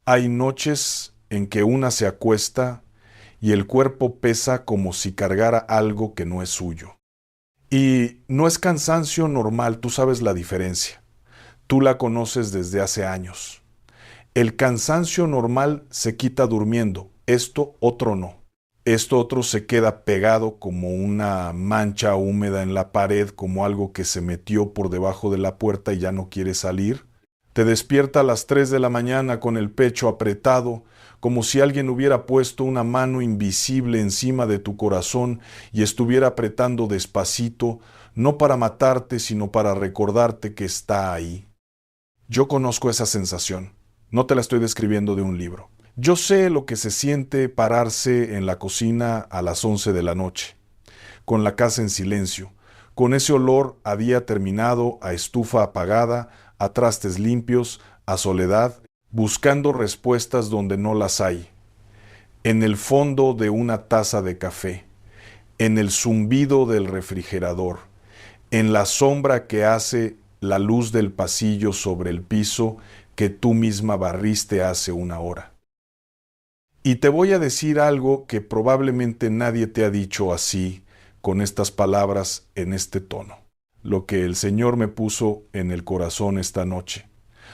Hay noches en que una se acuesta y el cuerpo pesa como si cargara algo que no es suyo. Y no es cansancio normal, tú sabes la diferencia. Tú la conoces desde hace años. El cansancio normal se quita durmiendo, esto otro no. Esto otro se queda pegado como una mancha húmeda en la pared, como algo que se metió por debajo de la puerta y ya no quiere salir. Te despierta a las 3 de la mañana con el pecho apretado, como si alguien hubiera puesto una mano invisible encima de tu corazón y estuviera apretando despacito, no para matarte, sino para recordarte que está ahí. Yo conozco esa sensación. No te la estoy describiendo de un libro. Yo sé lo que se siente pararse en la cocina a las 11 de la noche, con la casa en silencio, con ese olor a día terminado, a estufa apagada, a trastes limpios, a soledad, buscando respuestas donde no las hay, en el fondo de una taza de café, en el zumbido del refrigerador, en la sombra que hace la luz del pasillo sobre el piso que tú misma barriste hace una hora. Y te voy a decir algo que probablemente nadie te ha dicho así, con estas palabras, en este tono. Lo que el Señor me puso en el corazón esta noche.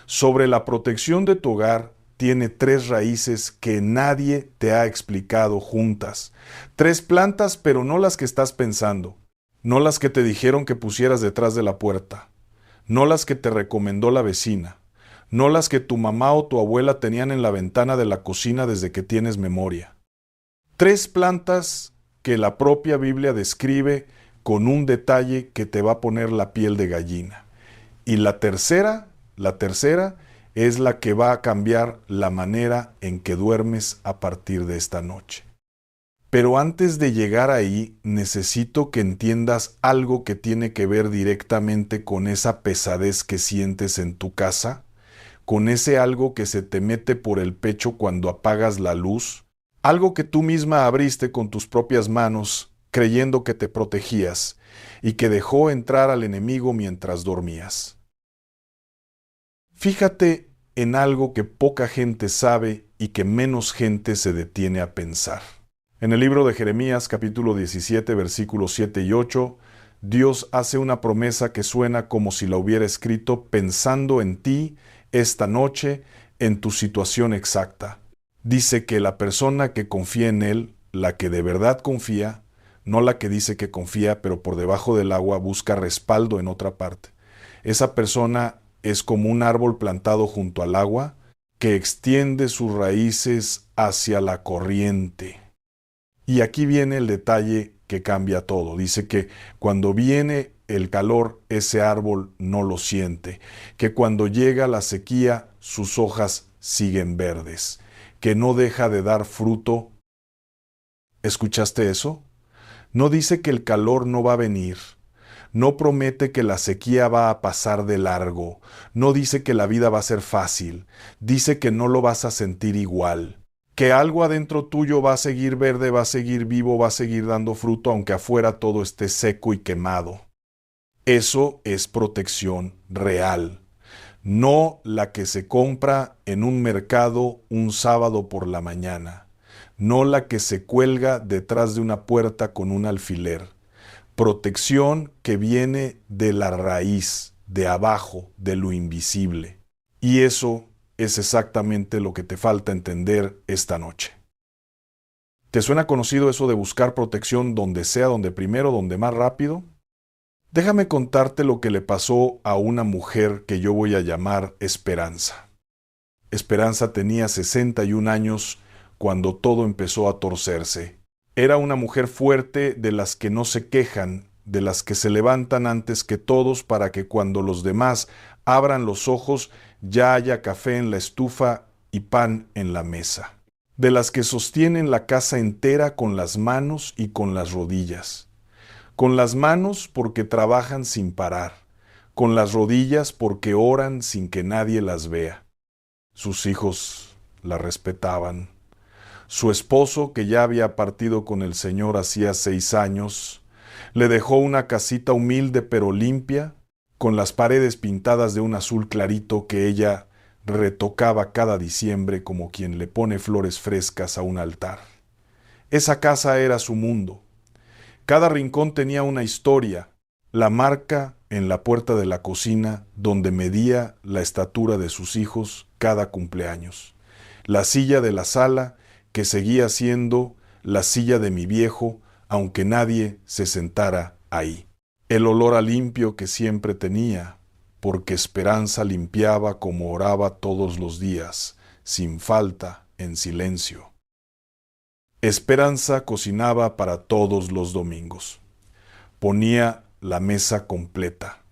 Sobre la protección de tu hogar tiene tres raíces que nadie te ha explicado juntas. Tres plantas, pero no las que estás pensando. No las que te dijeron que pusieras detrás de la puerta. No las que te recomendó la vecina. No las que tu mamá o tu abuela tenían en la ventana de la cocina desde que tienes memoria. Tres plantas que la propia Biblia describe con un detalle que te va a poner la piel de gallina. Y la tercera es la que va a cambiar la manera en que duermes a partir de esta noche. Pero antes de llegar ahí, necesito que entiendas algo que tiene que ver directamente con esa pesadez que sientes en tu casa, con ese algo que se te mete por el pecho cuando apagas la luz, algo que tú misma abriste con tus propias manos, creyendo que te protegías, y que dejó entrar al enemigo mientras dormías. Fíjate en algo que poca gente sabe y que menos gente se detiene a pensar. En el libro de Jeremías, capítulo 17, versículos 7 y 8, Dios hace una promesa que suena como si la hubiera escrito pensando en ti esta noche, en tu situación exacta. Dice que la persona que confía en Él, la que de verdad confía, no la que dice que confía, pero por debajo del agua busca respaldo en otra parte. Esa persona es como un árbol plantado junto al agua que extiende sus raíces hacia la corriente. Y aquí viene el detalle que cambia todo. Dice que cuando viene el calor, ese árbol no lo siente, que cuando llega la sequía, sus hojas siguen verdes, que no deja de dar fruto. ¿Escuchaste eso? No dice que el calor no va a venir, no promete que la sequía va a pasar de largo, no dice que la vida va a ser fácil, dice que no lo vas a sentir igual, que algo adentro tuyo va a seguir verde, va a seguir vivo, va a seguir dando fruto, aunque afuera todo esté seco y quemado. Eso es protección real, no la que se compra en un mercado un sábado por la mañana, no la que se cuelga detrás de una puerta con un alfiler. Protección que viene de la raíz, de abajo, de lo invisible. Y eso es exactamente lo que te falta entender esta noche. ¿Te suena conocido eso de buscar protección donde sea, donde primero, donde más rápido? Déjame contarte lo que le pasó a una mujer que yo voy a llamar Esperanza. Esperanza tenía 61 años cuando todo empezó a torcerse. Era una mujer fuerte, de las que no se quejan, de las que se levantan antes que todos para que cuando los demás abran los ojos ya haya café en la estufa y pan en la mesa. De las que sostienen la casa entera con las manos y con las rodillas. Con las manos porque trabajan sin parar. Con las rodillas porque oran sin que nadie las vea. Sus hijos la respetaban. Su esposo, que ya había partido con el Señor hacía 6 años, le dejó una casita humilde pero limpia, con las paredes pintadas de un azul clarito que ella retocaba cada diciembre como quien le pone flores frescas a un altar. Esa casa era su mundo. Cada rincón tenía una historia, la marca en la puerta de la cocina donde medía la estatura de sus hijos cada cumpleaños, la silla de la sala que seguía siendo la silla de mi viejo, aunque nadie se sentara ahí, el olor a limpio que siempre tenía, porque Esperanza limpiaba como oraba todos los días, sin falta, en silencio. Esperanza cocinaba para todos los domingos. Ponía la mesa completa.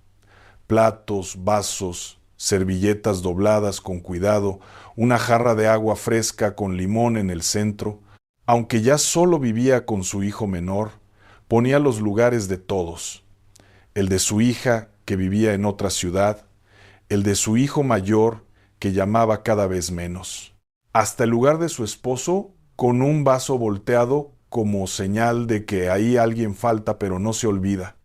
Platos, vasos, servilletas dobladas con cuidado, una jarra de agua fresca con limón en el centro. Aunque ya solo vivía con su hijo menor, ponía los lugares de todos. El de su hija, que vivía en otra ciudad, el de su hijo mayor, que llamaba cada vez menos. Hasta el lugar de su esposo, con un vaso volteado como señal de que ahí alguien falta pero no se olvida.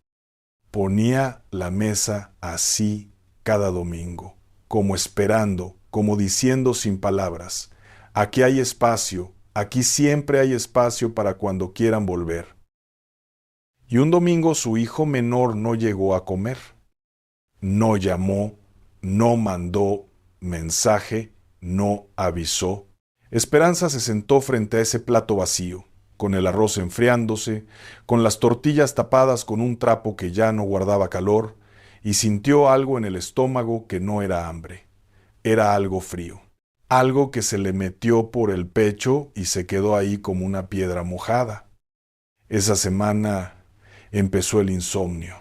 Ponía la mesa así cada domingo, como esperando, como diciendo sin palabras, aquí hay espacio, aquí siempre hay espacio para cuando quieran volver. Y un domingo su hijo menor no llegó a comer. No llamó, no mandó mensaje, no avisó. Esperanza se sentó frente a ese plato vacío, con el arroz enfriándose, con las tortillas tapadas con un trapo que ya no guardaba calor, y sintió algo en el estómago que no era hambre, era algo frío, algo que se le metió por el pecho y se quedó ahí como una piedra mojada. Esa semana empezó el insomnio.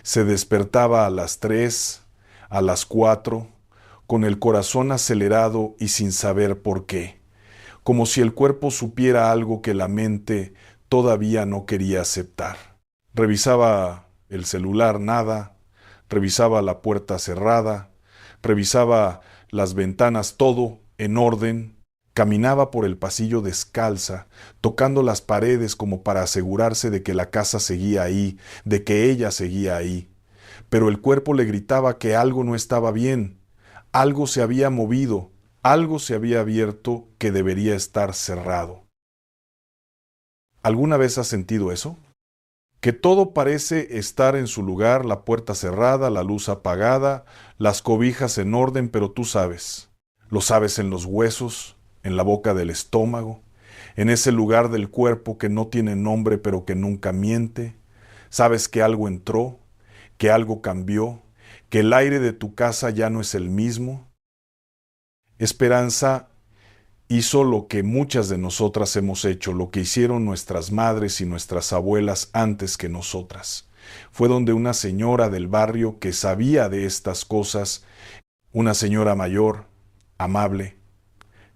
Se despertaba a las 3, a las 4, con el corazón acelerado y sin saber por qué, como si el cuerpo supiera algo que la mente todavía no quería aceptar. Revisaba el celular, nada, revisaba la puerta cerrada, revisaba las ventanas, todo en orden. Caminaba por el pasillo descalza, tocando las paredes como para asegurarse de que la casa seguía ahí, de que ella seguía ahí. Pero el cuerpo le gritaba que algo no estaba bien, algo se había movido, algo se había abierto que debería estar cerrado. ¿Alguna vez has sentido eso? Que todo parece estar en su lugar, la puerta cerrada, la luz apagada, las cobijas en orden, pero tú sabes. Lo sabes en los huesos, en la boca del estómago, en ese lugar del cuerpo que no tiene nombre pero que nunca miente. Sabes que algo entró, que algo cambió, que el aire de tu casa ya no es el mismo. Esperanza hizo lo que muchas de nosotras hemos hecho, lo que hicieron nuestras madres y nuestras abuelas antes que nosotras. Fue donde una señora del barrio que sabía de estas cosas, una señora mayor, amable,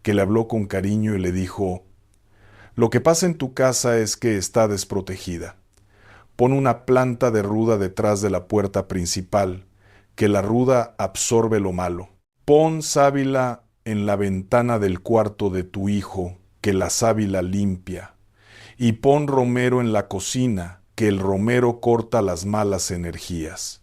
que le habló con cariño y le dijo: lo que pasa en tu casa es que está desprotegida. Pon una planta de ruda detrás de la puerta principal, que la ruda absorbe lo malo. Pon sábila en la ventana del cuarto de tu hijo, que la sábila limpia. Y pon romero en la cocina, que el romero corta las malas energías.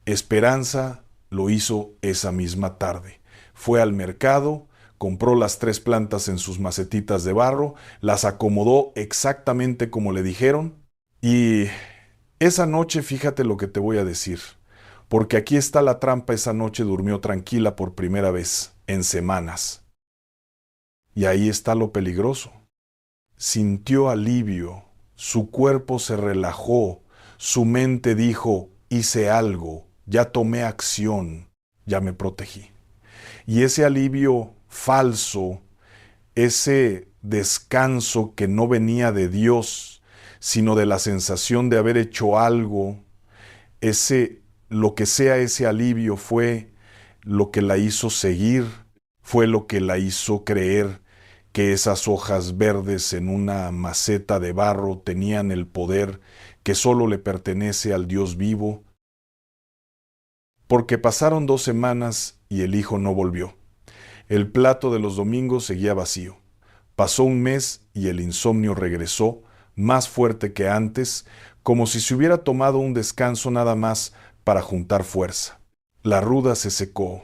Esperanza lo hizo esa misma tarde. Fue al mercado, compró las 3 plantas en sus macetitas de barro, las acomodó exactamente como le dijeron, y esa noche, fíjate lo que te voy a decir, porque aquí está la trampa, esa noche durmió tranquila por primera vez en semanas. Y ahí está lo peligroso. Sintió alivio, su cuerpo se relajó, su mente dijo: hice algo, ya tomé acción, ya me protegí. Y ese alivio falso, ese descanso que no venía de Dios, sino de la sensación de haber hecho algo, lo que sea ese alivio fue lo que la hizo seguir, fue lo que la hizo creer que esas hojas verdes en una maceta de barro tenían el poder que solo le pertenece al Dios vivo. Porque pasaron 2 semanas y el hijo no volvió. El plato de los domingos seguía vacío. Pasó un mes y el insomnio regresó, más fuerte que antes, como si se hubiera tomado un descanso nada más para juntar fuerza. La ruda se secó.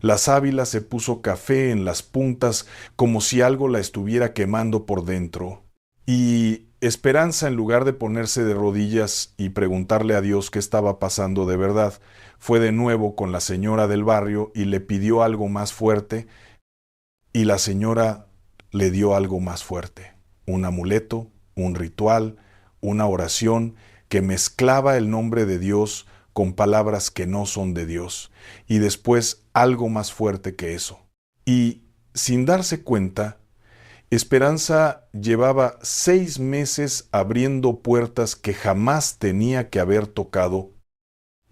La sábila se puso café en las puntas como si algo la estuviera quemando por dentro. Y Esperanza, en lugar de ponerse de rodillas y preguntarle a Dios qué estaba pasando de verdad, fue de nuevo con la señora del barrio y le pidió algo más fuerte, y la señora le dio algo más fuerte, un amuleto, un ritual, una oración que mezclaba el nombre de Dios con palabras que no son de Dios, y después algo más fuerte que eso. Y, sin darse cuenta, Esperanza llevaba 6 meses abriendo puertas que jamás tenía que haber tocado,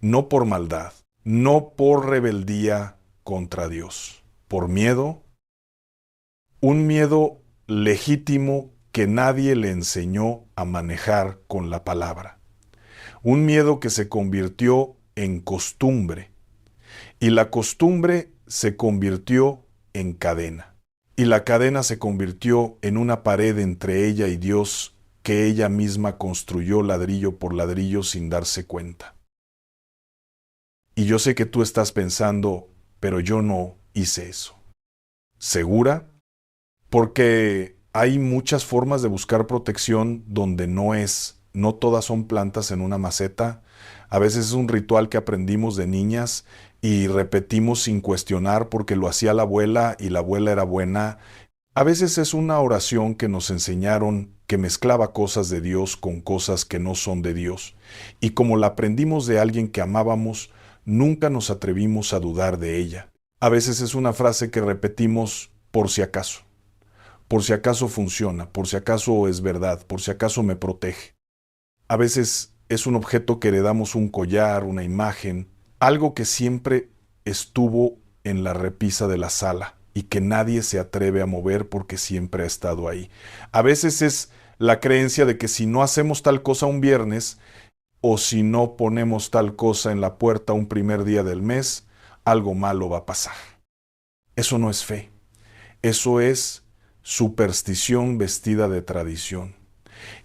no por maldad, no por rebeldía contra Dios, por miedo, un miedo legítimo que nadie le enseñó a manejar con la palabra, un miedo que se convirtió en costumbre, y la costumbre se convirtió en cadena. Y la cadena se convirtió en una pared entre ella y Dios que ella misma construyó ladrillo por ladrillo sin darse cuenta. Y yo sé que tú estás pensando, pero yo no hice eso. ¿Segura? Porque hay muchas formas de buscar protección donde no todas son plantas en una maceta. A veces es un ritual que aprendimos de niñas y repetimos sin cuestionar porque lo hacía la abuela y la abuela era buena. A veces es una oración que nos enseñaron que mezclaba cosas de Dios con cosas que no son de Dios. Y como la aprendimos de alguien que amábamos, nunca nos atrevimos a dudar de ella. A veces es una frase que repetimos por si acaso funciona, por si acaso es verdad, por si acaso me protege. A veces es un objeto que heredamos, un collar, una imagen, algo que siempre estuvo en la repisa de la sala y que nadie se atreve a mover porque siempre ha estado ahí. A veces es la creencia de que si no hacemos tal cosa un viernes o si no ponemos tal cosa en la puerta un primer día del mes, algo malo va a pasar. Eso no es fe, eso es superstición vestida de tradición.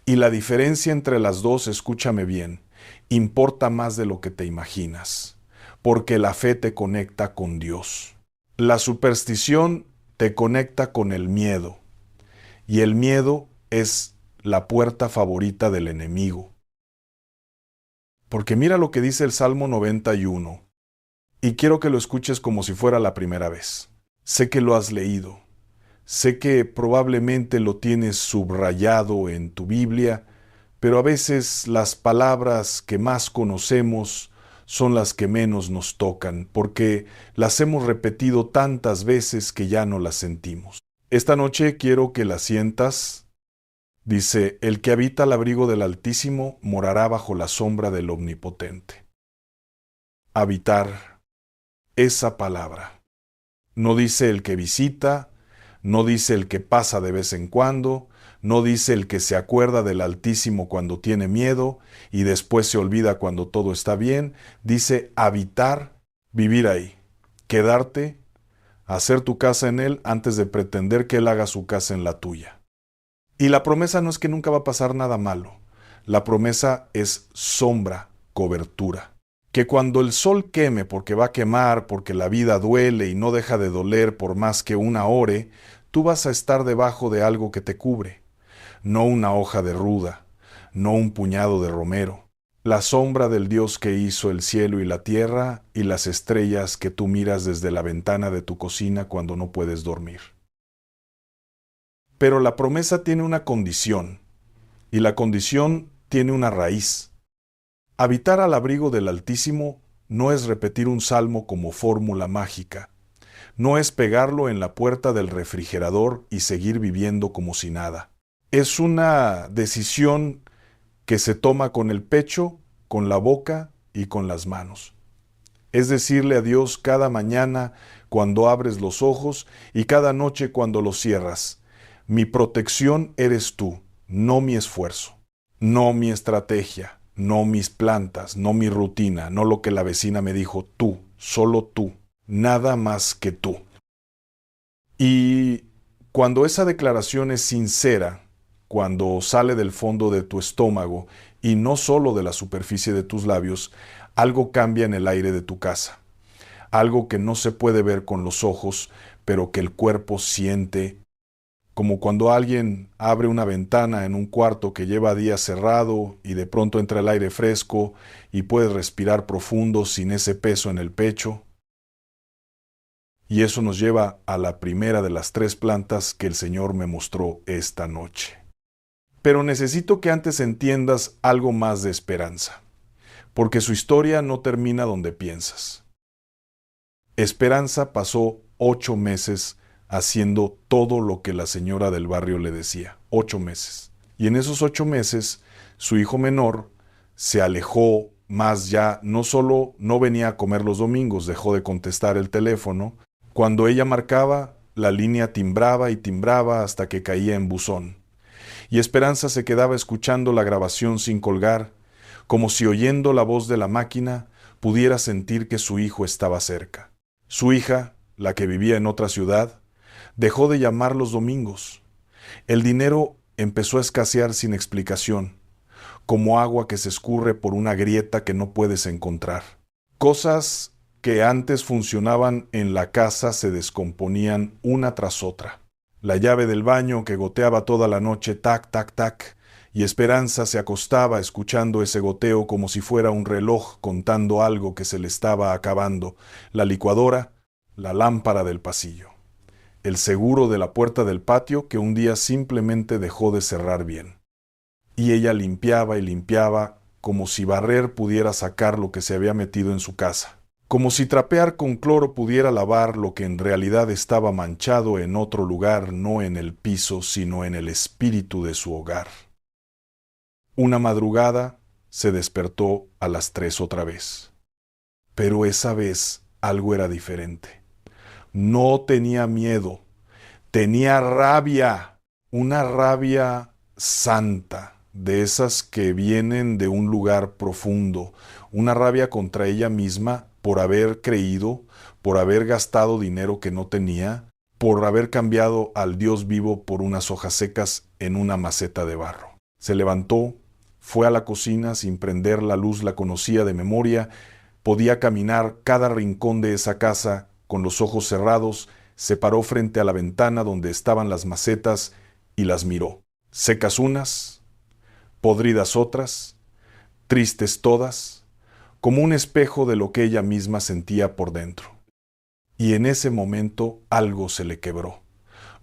Y la diferencia entre las dos, escúchame bien, importa más de lo que te imaginas, porque la fe te conecta con Dios. La superstición te conecta con el miedo, y el miedo es la puerta favorita del enemigo. Porque mira lo que dice el Salmo 91, y quiero que lo escuches como si fuera la primera vez. Sé que lo has leído. Sé que probablemente lo tienes subrayado en tu Biblia, pero a veces las palabras que más conocemos son las que menos nos tocan, porque las hemos repetido tantas veces que ya no las sentimos. Esta noche quiero que las sientas. Dice, el que habita al abrigo del Altísimo morará bajo la sombra del Omnipotente. Habitar, esa palabra. No dice el que visita, no dice el que pasa de vez en cuando, no dice el que se acuerda del Altísimo cuando tiene miedo y después se olvida cuando todo está bien. Dice habitar, vivir ahí, quedarte, hacer tu casa en Él antes de pretender que Él haga su casa en la tuya. Y la promesa no es que nunca va a pasar nada malo. La promesa es sombra, cobertura. Que cuando el sol queme, porque va a quemar, porque la vida duele y no deja de doler por más que una hora, tú vas a estar debajo de algo que te cubre. No una hoja de ruda, no un puñado de romero. La sombra del Dios que hizo el cielo y la tierra y las estrellas que tú miras desde la ventana de tu cocina cuando no puedes dormir. Pero la promesa tiene una condición, y la condición tiene una raíz. Habitar al abrigo del Altísimo no es repetir un salmo como fórmula mágica, no es pegarlo en la puerta del refrigerador y seguir viviendo como si nada. Es una decisión que se toma con el pecho, con la boca y con las manos. Es decirle a Dios cada mañana cuando abres los ojos y cada noche cuando los cierras: mi protección eres tú, no mi esfuerzo, no mi estrategia, no mis plantas, no mi rutina, no lo que la vecina me dijo, tú, solo tú, nada más que tú. Y cuando esa declaración es sincera, cuando sale del fondo de tu estómago y no solo de la superficie de tus labios, algo cambia en el aire de tu casa. algo que no se puede ver con los ojos, pero que el cuerpo siente, como cuando alguien abre una ventana en un cuarto que lleva días cerrado y de pronto entra el aire fresco y puedes respirar profundo sin ese peso en el pecho. Y eso nos lleva a la primera de las 3 plantas que el Señor me mostró esta noche. Pero necesito que antes entiendas algo más de Esperanza, porque su historia no termina donde piensas. Esperanza pasó 8 meses haciendo todo lo que la señora del barrio le decía. 8 meses. Y en esos 8 meses, su hijo menor se alejó más ya, no solo no venía a comer los domingos, dejó de contestar el teléfono. Cuando ella marcaba, la línea timbraba y timbraba hasta que caía en buzón. Y Esperanza se quedaba escuchando la grabación sin colgar, como si oyendo la voz de la máquina pudiera sentir que su hijo estaba cerca. Su hija, la que vivía en otra ciudad, dejó de llamar los domingos. El dinero empezó a escasear sin explicación, como agua que se escurre por una grieta que no puedes encontrar. Cosas que antes funcionaban en la casa se descomponían una tras otra. La llave del baño que goteaba toda la noche, tac, tac, tac, y Esperanza se acostaba escuchando ese goteo como si fuera un reloj contando algo que se le estaba acabando. La licuadora, la lámpara del pasillo. El seguro de la puerta del patio que un día simplemente dejó de cerrar bien. Y ella limpiaba y limpiaba como si barrer pudiera sacar lo que se había metido en su casa. Como si trapear con cloro pudiera lavar lo que en realidad estaba manchado en otro lugar, no en el piso, sino en el espíritu de su hogar. Una madrugada se despertó a las 3 otra vez. Pero esa vez algo era diferente. No tenía miedo, tenía rabia, una rabia santa, de esas que vienen de un lugar profundo, una rabia contra ella misma por haber creído, por haber gastado dinero que no tenía, por haber cambiado al Dios vivo por unas hojas secas en una maceta de barro. Se levantó, fue a la cocina sin prender la luz, la conocía de memoria, podía caminar cada rincón de esa casa con los ojos cerrados, se paró frente a la ventana donde estaban las macetas y las miró. Secas unas, podridas otras, tristes todas, como un espejo de lo que ella misma sentía por dentro. Y en ese momento algo se le quebró.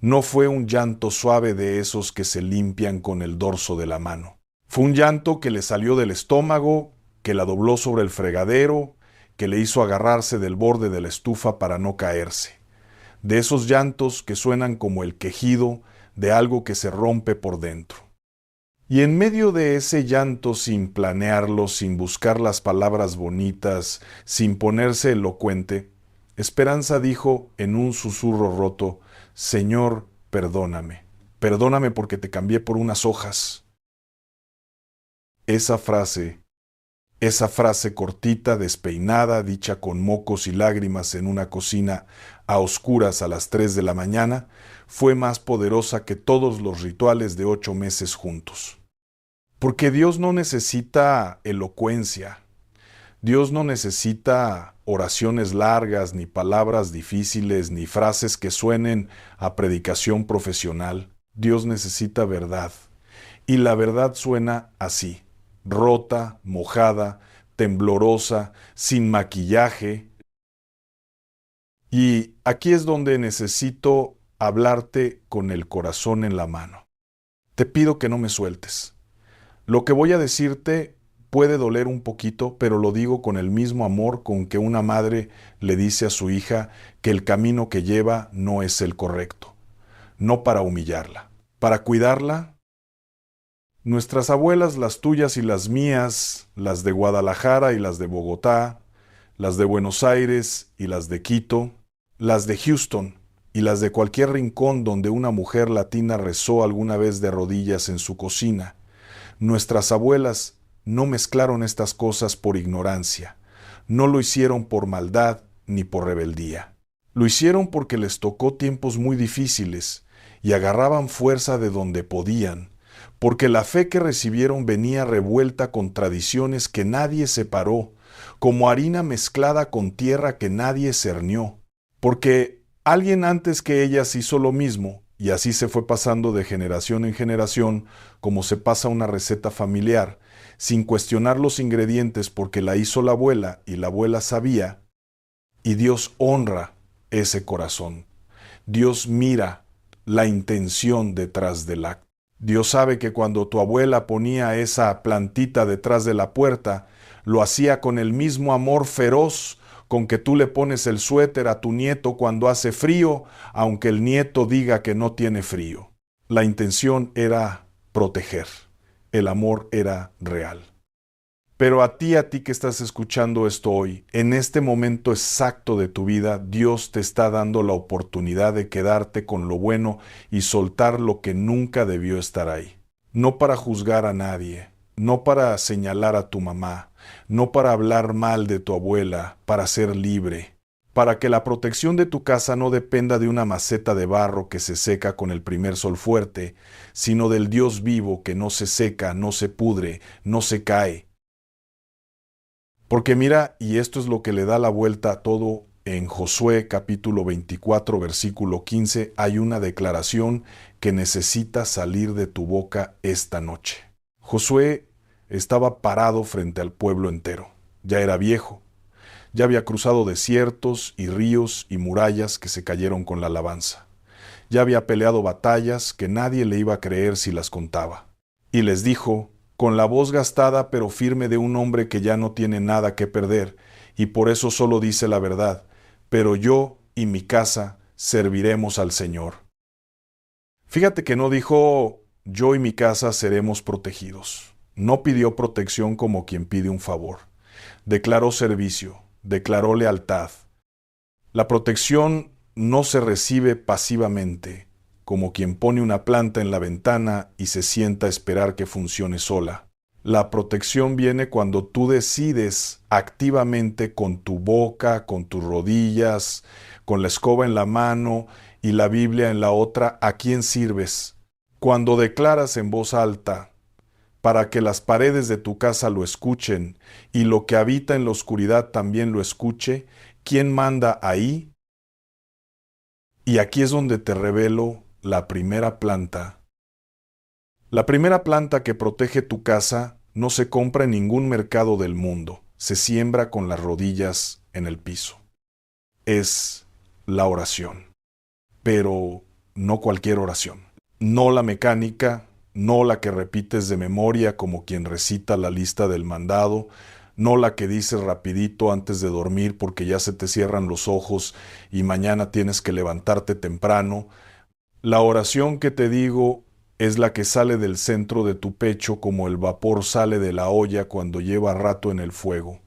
No fue un llanto suave de esos que se limpian con el dorso de la mano. Fue un llanto que le salió del estómago, que la dobló sobre el fregadero, que le hizo agarrarse del borde de la estufa para no caerse. De esos llantos que suenan como el quejido de algo que se rompe por dentro. Y en medio de ese llanto, sin planearlo, sin buscar las palabras bonitas, sin ponerse elocuente, Esperanza dijo en un susurro roto: Señor, perdóname. Perdóname porque te cambié por unas hojas. Esa frase cortita, despeinada, dicha con mocos y lágrimas en una cocina a oscuras a las 3 de la mañana, fue más poderosa que todos los rituales de 8 meses juntos. Porque Dios no necesita elocuencia, Dios no necesita oraciones largas, ni palabras difíciles, ni frases que suenen a predicación profesional. Dios necesita verdad. Y la verdad suena así: rota, mojada, temblorosa, sin maquillaje. Y aquí es donde necesito hablarte con el corazón en la mano. Te pido que no me sueltes. Lo que voy a decirte puede doler un poquito, pero lo digo con el mismo amor con que una madre le dice a su hija que el camino que lleva no es el correcto. No para humillarla, para cuidarla. Nuestras abuelas, las tuyas y las mías, las de Guadalajara y las de Bogotá, las de Buenos Aires y las de Quito, las de Houston y las de cualquier rincón donde una mujer latina rezó alguna vez de rodillas en su cocina. Nuestras abuelas no mezclaron estas cosas por ignorancia, no lo hicieron por maldad ni por rebeldía. Lo hicieron porque les tocó tiempos muy difíciles y agarraban fuerza de donde podían, porque la fe que recibieron venía revuelta con tradiciones que nadie separó, como harina mezclada con tierra que nadie cernió, porque alguien antes que ellas hizo lo mismo, y así se fue pasando de generación en generación, como se pasa una receta familiar, sin cuestionar los ingredientes porque la hizo la abuela y la abuela sabía, y Dios honra ese corazón. Dios mira la intención detrás del acto. Dios sabe que cuando tu abuela ponía esa plantita detrás de la puerta, lo hacía con el mismo amor feroz con que tú le pones el suéter a tu nieto cuando hace frío, aunque el nieto diga que no tiene frío. La intención era proteger. El amor era real. Pero a ti que estás escuchando esto hoy, en este momento exacto de tu vida, Dios te está dando la oportunidad de quedarte con lo bueno y soltar lo que nunca debió estar ahí. No para juzgar a nadie, no para señalar a tu mamá, no para hablar mal de tu abuela, para ser libre, para que la protección de tu casa no dependa de una maceta de barro que se seca con el primer sol fuerte, sino del Dios vivo que no se seca, no se pudre, no se cae. Porque mira, y esto es lo que le da la vuelta a todo, en Josué capítulo 24, versículo 15, hay una declaración que necesita salir de tu boca esta noche. Josué estaba parado frente al pueblo entero. Ya era viejo. Ya había cruzado desiertos y ríos y murallas que se cayeron con la alabanza. Ya había peleado batallas que nadie le iba a creer si las contaba. Y les dijo, con la voz gastada pero firme de un hombre que ya no tiene nada que perder, y por eso solo dice la verdad, pero yo y mi casa serviremos al Señor. Fíjate que no dijo, yo y mi casa seremos protegidos. No pidió protección como quien pide un favor. Declaró servicio, declaró lealtad. La protección no se recibe pasivamente, como quien pone una planta en la ventana y se sienta a esperar que funcione sola. La protección viene cuando tú decides activamente con tu boca, con tus rodillas, con la escoba en la mano y la Biblia en la otra, a quién sirves. Cuando declaras en voz alta, para que las paredes de tu casa lo escuchen y lo que habita en la oscuridad también lo escuche, ¿quién manda ahí? Y aquí es donde te revelo la primera planta. La primera planta que protege tu casa no se compra en ningún mercado del mundo, se siembra con las rodillas en el piso. Es la oración, pero no cualquier oración. No la mecánica, no la que repites de memoria como quien recita la lista del mandado, no la que dices rapidito antes de dormir porque ya se te cierran los ojos y mañana tienes que levantarte temprano. La oración que te digo es la que sale del centro de tu pecho como el vapor sale de la olla cuando lleva rato en el fuego.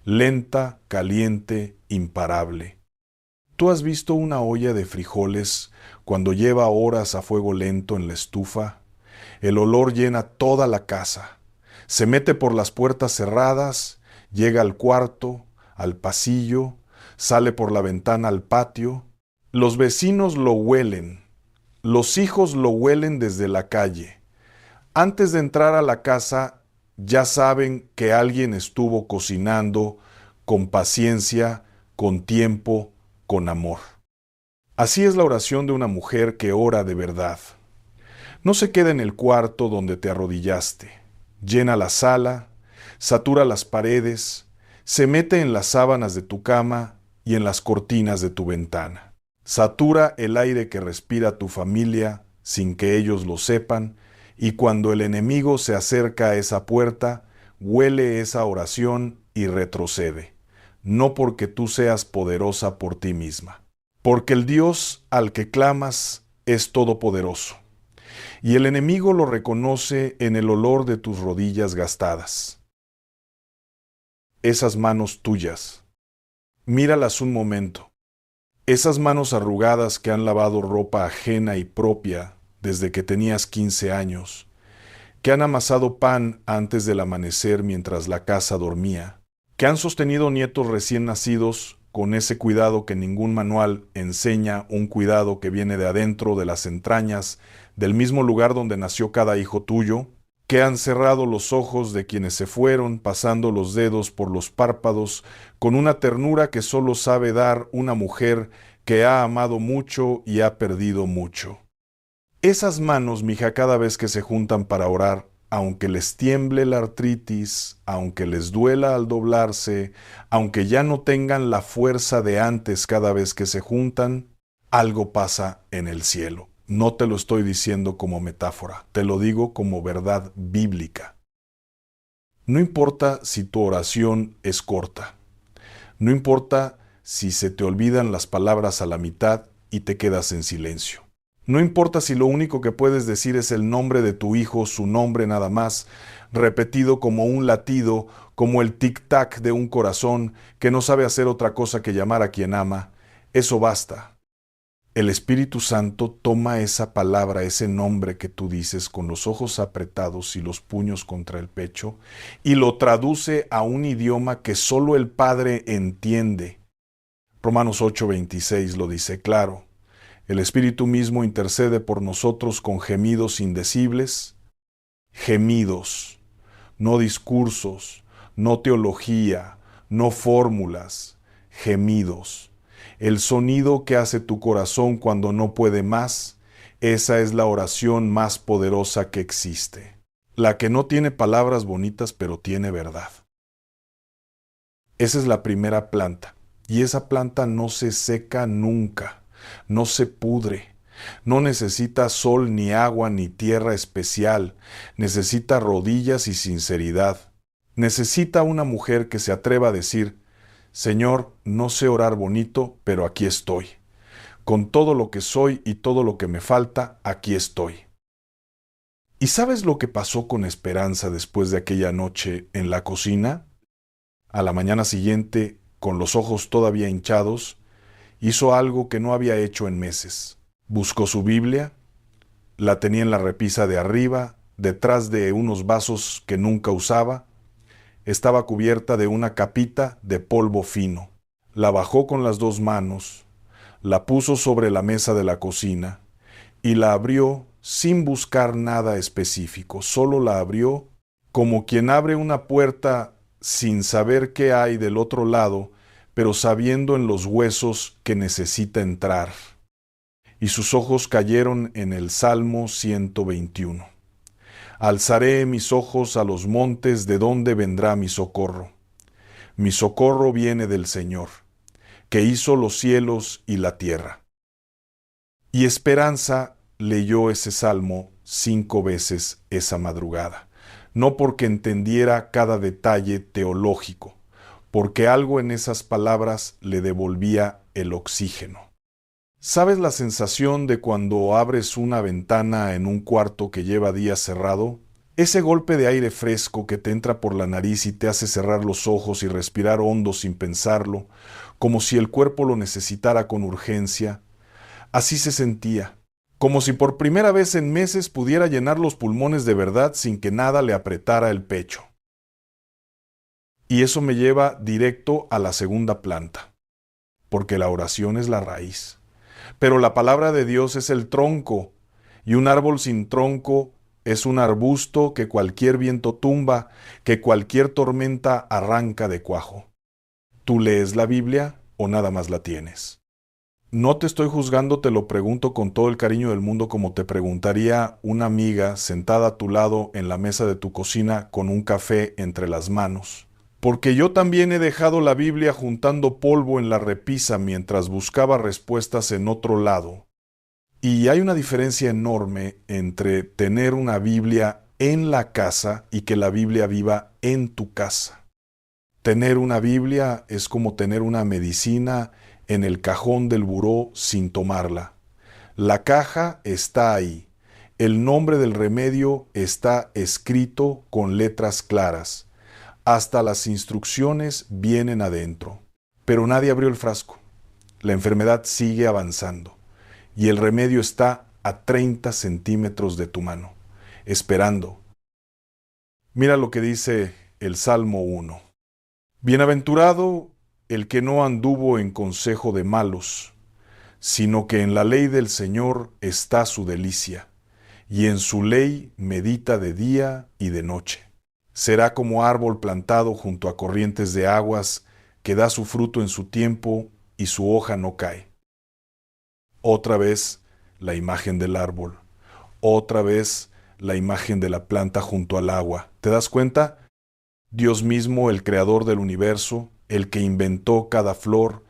Lenta, caliente, imparable. ¿Tú has visto una olla de frijoles cuando lleva horas a fuego lento en la estufa? El olor llena toda la casa. Se mete por las puertas cerradas, llega al cuarto, al pasillo, sale por la ventana al patio. Los vecinos lo huelen. Los hijos lo huelen desde la calle. Antes de entrar a la casa, ya saben que alguien estuvo cocinando con paciencia, con tiempo, con amor. Así es la oración de una mujer que ora de verdad. No se queda en el cuarto donde te arrodillaste. Llena la sala, satura las paredes, se mete en las sábanas de tu cama y en las cortinas de tu ventana. Satura el aire que respira tu familia sin que ellos lo sepan, y cuando el enemigo se acerca a esa puerta, huele esa oración y retrocede, no porque tú seas poderosa por ti misma, porque el Dios al que clamas es todopoderoso, y el enemigo lo reconoce en el olor de tus rodillas gastadas. Esas manos tuyas, míralas un momento. Esas manos arrugadas que han lavado ropa ajena y propia desde que tenías 15 años, que han amasado pan antes del amanecer mientras la casa dormía, que han sostenido nietos recién nacidos con ese cuidado que ningún manual enseña, un cuidado que viene de adentro de las entrañas, del mismo lugar donde nació cada hijo tuyo, que han cerrado los ojos de quienes se fueron, pasando los dedos por los párpados, con una ternura que solo sabe dar una mujer que ha amado mucho y ha perdido mucho. Esas manos, mija, cada vez que se juntan para orar, aunque les tiemble la artritis, aunque les duela al doblarse, aunque ya no tengan la fuerza de antes cada vez que se juntan, algo pasa en el cielo. No te lo estoy diciendo como metáfora, te lo digo como verdad bíblica. No importa si tu oración es corta, no importa si se te olvidan las palabras a la mitad y te quedas en silencio. No importa si lo único que puedes decir es el nombre de tu hijo, su nombre nada más, repetido como un latido, como el tic-tac de un corazón que no sabe hacer otra cosa que llamar a quien ama. Eso basta. El Espíritu Santo toma esa palabra, ese nombre que tú dices con los ojos apretados y los puños contra el pecho, y lo traduce a un idioma que solo el Padre entiende. Romanos 8:26 lo dice claro. El Espíritu mismo intercede por nosotros con gemidos indecibles. Gemidos, no discursos, no teología, no fórmulas, gemidos. El sonido que hace tu corazón cuando no puede más, esa es la oración más poderosa que existe. La que no tiene palabras bonitas, pero tiene verdad. Esa es la primera planta, y esa planta no se seca nunca. No se pudre, no necesita sol ni agua ni tierra especial, necesita rodillas y sinceridad. Necesita una mujer que se atreva a decir, Señor, no sé orar bonito, pero aquí estoy. Con todo lo que soy y todo lo que me falta, aquí estoy. ¿Y sabes lo que pasó con Esperanza después de aquella noche en la cocina? A la mañana siguiente, con los ojos todavía hinchados, hizo algo que no había hecho en meses. Buscó su Biblia, la tenía en la repisa de arriba, detrás de unos vasos que nunca usaba. Estaba cubierta de una capita de polvo fino. La bajó con las dos manos, la puso sobre la mesa de la cocina y la abrió sin buscar nada específico. Solo la abrió como quien abre una puerta sin saber qué hay del otro lado, pero sabiendo en los huesos que necesita entrar. Y sus ojos cayeron en el Salmo 121. Alzaré mis ojos a los montes, ¿de dónde vendrá mi socorro? Mi socorro viene del Señor, que hizo los cielos y la tierra. Y Esperanza leyó ese salmo 5 veces esa madrugada, no porque entendiera cada detalle teológico, porque algo en esas palabras le devolvía el oxígeno. ¿Sabes la sensación de cuando abres una ventana en un cuarto que lleva días cerrado? Ese golpe de aire fresco que te entra por la nariz y te hace cerrar los ojos y respirar hondo sin pensarlo, como si el cuerpo lo necesitara con urgencia. Así se sentía, como si por primera vez en meses pudiera llenar los pulmones de verdad sin que nada le apretara el pecho. Y eso me lleva directo a la segunda planta, porque la oración es la raíz. Pero la palabra de Dios es el tronco, y un árbol sin tronco es un arbusto que cualquier viento tumba, que cualquier tormenta arranca de cuajo. ¿Tú lees la Biblia o nada más la tienes? No te estoy juzgando, te lo pregunto con todo el cariño del mundo como te preguntaría una amiga sentada a tu lado en la mesa de tu cocina con un café entre las manos. Porque yo también he dejado la Biblia juntando polvo en la repisa mientras buscaba respuestas en otro lado. Y hay una diferencia enorme entre tener una Biblia en la casa y que la Biblia viva en tu casa. Tener una Biblia es como tener una medicina en el cajón del buró sin tomarla. La caja está ahí. El nombre del remedio está escrito con letras claras. Hasta las instrucciones vienen adentro. Pero nadie abrió el frasco. La enfermedad sigue avanzando. Y el remedio está a 30 centímetros de tu mano, esperando. Mira lo que dice el Salmo 1. Bienaventurado el que no anduvo en consejo de malos, sino que en la ley del Señor está su delicia, y en su ley medita de día y de noche. Será como árbol plantado junto a corrientes de aguas, que da su fruto en su tiempo y su hoja no cae. Otra vez la imagen del árbol, otra vez la imagen de la planta junto al agua. ¿Te das cuenta? Dios mismo, el creador del universo, el que inventó cada flor,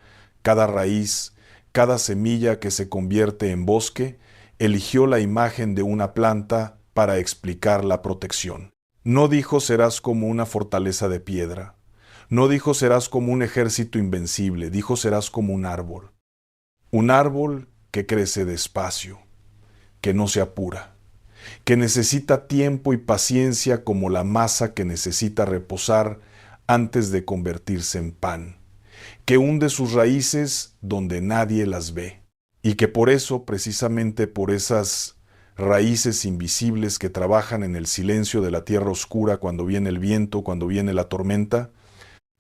cada raíz, cada semilla que se convierte en bosque, eligió la imagen de una planta para explicar la protección. No dijo serás como una fortaleza de piedra. No dijo serás como un ejército invencible. Dijo serás como un árbol. Un árbol que crece despacio, que no se apura, que necesita tiempo y paciencia como la masa que necesita reposar antes de convertirse en pan, que hunde sus raíces donde nadie las ve, y que por eso, precisamente por esas raíces invisibles que trabajan en el silencio de la tierra oscura cuando viene el viento, cuando viene la tormenta,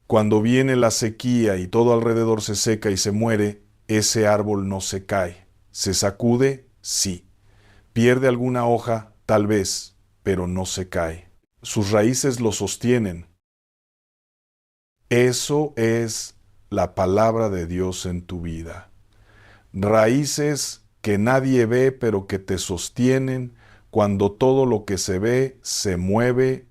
cuando viene la sequía y todo alrededor se seca y se muere, ese árbol no se cae. ¿Se sacude? Sí. ¿Pierde alguna hoja? Tal vez, pero no se cae. Sus raíces lo sostienen. Eso es la palabra de Dios en tu vida. Raíces que nadie ve, pero que te sostienen cuando todo lo que se ve se mueve,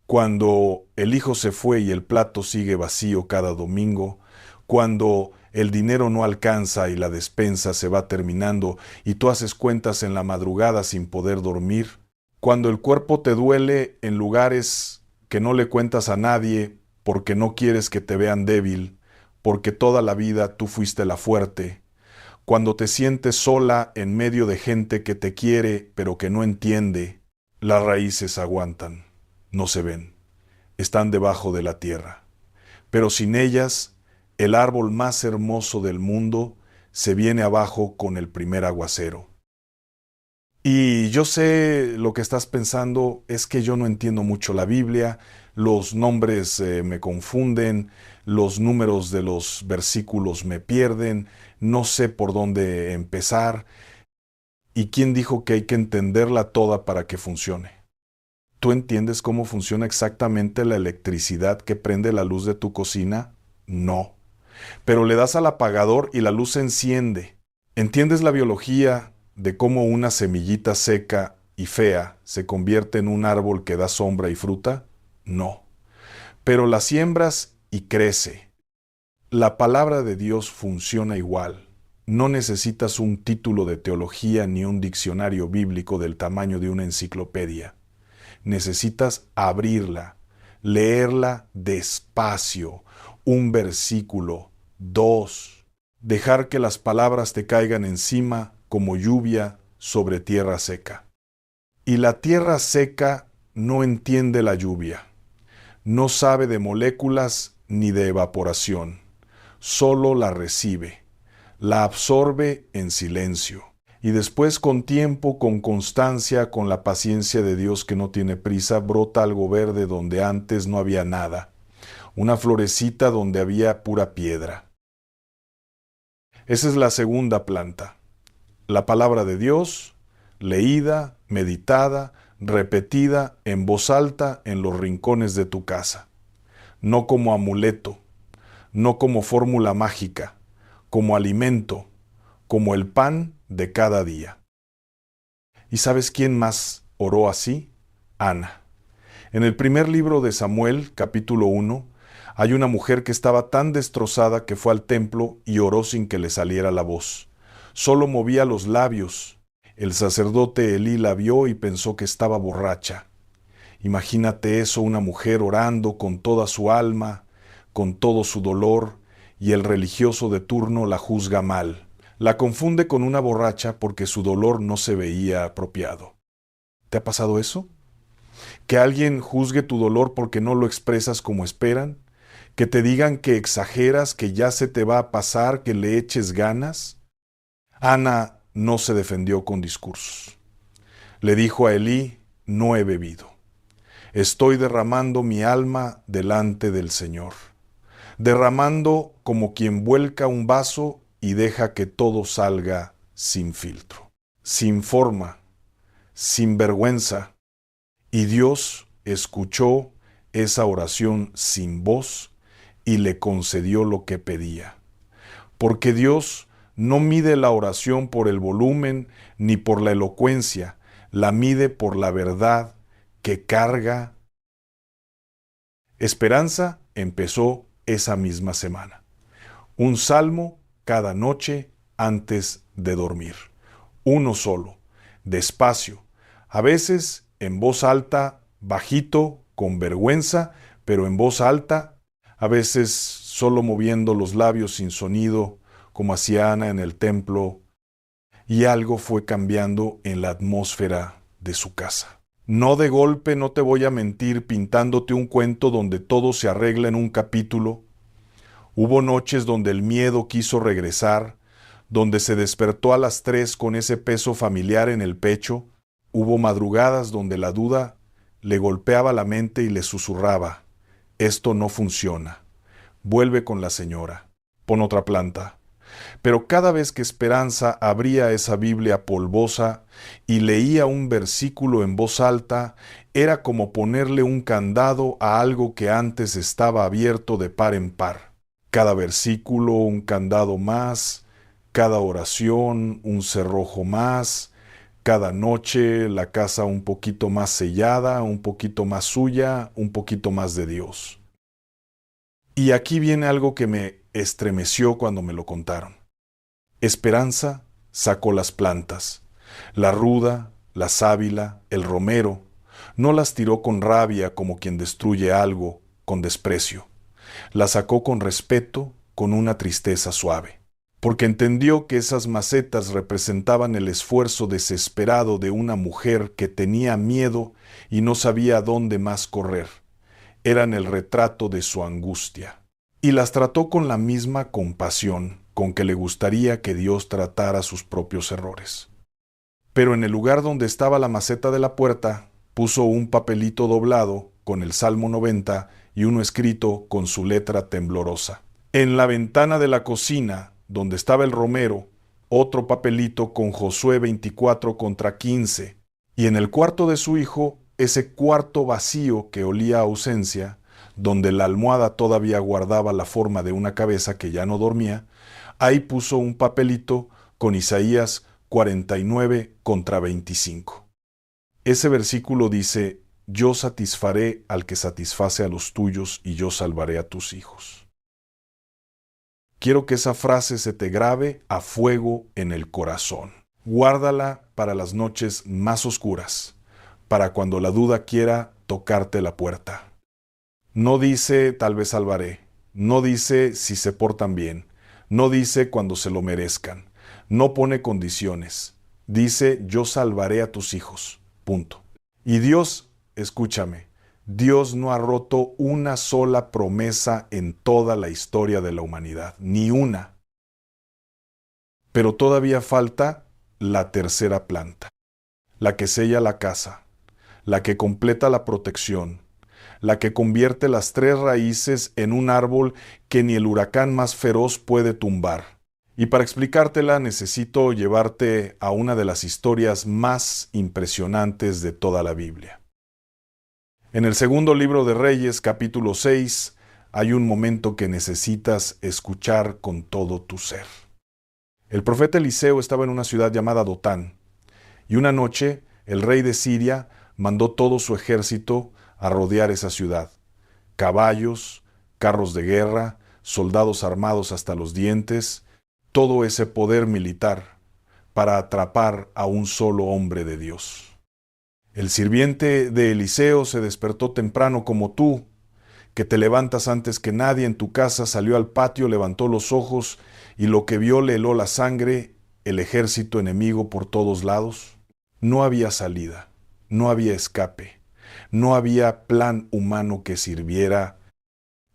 cuando el hijo se fue y el plato sigue vacío cada domingo, cuando el dinero no alcanza y la despensa se va terminando y tú haces cuentas en la madrugada sin poder dormir, cuando el cuerpo te duele en lugares que no le cuentas a nadie porque no quieres que te vean débil, porque toda la vida tú fuiste la fuerte, cuando te sientes sola en medio de gente que te quiere pero que no entiende, las raíces aguantan, no se ven, están debajo de la tierra. Pero sin ellas, el árbol más hermoso del mundo se viene abajo con el primer aguacero. Y yo sé lo que estás pensando, es que yo no entiendo mucho la Biblia, los nombres me confunden, los números de los versículos me pierden, no sé por dónde empezar. ¿Y quién dijo que hay que entenderla toda para que funcione? ¿Tú entiendes cómo funciona exactamente la electricidad que prende la luz de tu cocina? No. Pero le das al apagador y la luz se enciende. ¿Entiendes la biología de cómo una semillita seca y fea se convierte en un árbol que da sombra y fruta? No. Pero la siembras y crece. La palabra de Dios funciona igual. No necesitas un título de teología ni un diccionario bíblico del tamaño de una enciclopedia. Necesitas abrirla, leerla despacio, un versículo, dos, dejar que las palabras te caigan encima como lluvia sobre tierra seca. Y la tierra seca no entiende la lluvia, no sabe de moléculas ni de evaporación, solo la recibe, la absorbe en silencio. Y después con tiempo, con constancia, con la paciencia de Dios que no tiene prisa, brota algo verde donde antes no había nada, una florecita donde había pura piedra. Esa es la segunda planta. La palabra de Dios, leída, meditada, repetida en voz alta en los rincones de tu casa. No como amuleto, no como fórmula mágica, como alimento, como el pan de cada día. ¿Y sabes quién más oró así? Ana. En el primer libro de Samuel, capítulo 1, hay una mujer que estaba tan destrozada que fue al templo y oró sin que le saliera la voz. Solo movía los labios. El sacerdote Elí la vio y pensó que estaba borracha. Imagínate eso, una mujer orando con toda su alma, con todo su dolor, y el religioso de turno la juzga mal. La confunde con una borracha porque su dolor no se veía apropiado. ¿Te ha pasado eso? ¿Que alguien juzgue tu dolor porque no lo expresas como esperan? ¿Que te digan que exageras, que ya se te va a pasar, que le eches ganas? Ana no se defendió con discursos. Le dijo a Elí, no he bebido. Estoy derramando mi alma delante del Señor. Derramando como quien vuelca un vaso y deja que todo salga sin filtro, sin forma, sin vergüenza. Y Dios escuchó esa oración sin voz y le concedió lo que pedía. Porque Dios no mide la oración por el volumen ni por la elocuencia, la mide por la verdad que carga. Esperanza empezó esa misma semana. Un salmo cada noche antes de dormir. Uno solo, despacio, a veces en voz alta, bajito, con vergüenza, pero en voz alta, a veces solo moviendo los labios sin sonido, como hacía Ana en el templo, y algo fue cambiando en la atmósfera de su casa. No de golpe, no te voy a mentir pintándote un cuento donde todo se arregla en un capítulo. Hubo noches donde el miedo quiso regresar, donde se despertó a las 3 con ese peso familiar en el pecho. Hubo madrugadas donde la duda le golpeaba la mente y le susurraba: esto no funciona, vuelve con la señora, pon otra planta. Pero cada vez que Esperanza abría esa Biblia polvosa y leía un versículo en voz alta, era como ponerle un candado a algo que antes estaba abierto de par en par. Cada versículo un candado más, cada oración un cerrojo más, cada noche la casa un poquito más sellada, un poquito más suya, un poquito más de Dios. Y aquí viene algo que me estremeció cuando me lo contaron. Esperanza sacó las plantas, la ruda, la sábila, el romero. No las tiró con rabia como quien destruye algo, con desprecio. Las sacó con respeto, con una tristeza suave, porque entendió que esas macetas representaban el esfuerzo desesperado de una mujer que tenía miedo y no sabía a dónde más correr. Eran el retrato de su angustia. Y las trató con la misma compasión con que le gustaría que Dios tratara sus propios errores. Pero en el lugar donde estaba la maceta de la puerta, puso un papelito doblado con el Salmo 90 y uno escrito con su letra temblorosa. En la ventana de la cocina, donde estaba el romero, otro papelito con Josué 24 contra 15. Y en el cuarto de su hijo, ese cuarto vacío que olía a ausencia, donde la almohada todavía guardaba la forma de una cabeza que ya no dormía, ahí puso un papelito con Isaías 49 contra 25. Ese versículo dice: yo satisfaré al que satisface a los tuyos y yo salvaré a tus hijos. Quiero que esa frase se te grabe a fuego en el corazón. Guárdala para las noches más oscuras, para cuando la duda quiera tocarte la puerta. No dice tal vez salvaré, no dice si se portan bien, no dice cuando se lo merezcan, no pone condiciones, dice yo salvaré a tus hijos, punto. Y Dios, escúchame, Dios no ha roto una sola promesa en toda la historia de la humanidad, ni una. Pero todavía falta la tercera planta, la que sella la casa, la que completa la protección, la que convierte las 3 raíces en un árbol que ni el huracán más feroz puede tumbar. Y para explicártela necesito llevarte a una de las historias más impresionantes de toda la Biblia. En el segundo libro de Reyes, capítulo 6, hay un momento que necesitas escuchar con todo tu ser. El profeta Eliseo estaba en una ciudad llamada Dotán, y una noche el rey de Siria mandó todo su ejército a rodear esa ciudad. Caballos, carros de guerra, soldados armados hasta los dientes, todo ese poder militar para atrapar a un solo hombre de Dios. El sirviente de Eliseo se despertó temprano como tú, que te levantas antes que nadie en tu casa, salió al patio, levantó los ojos y lo que vio le heló la sangre, el ejército enemigo por todos lados. No había salida, no había escape. No había plan humano que sirviera.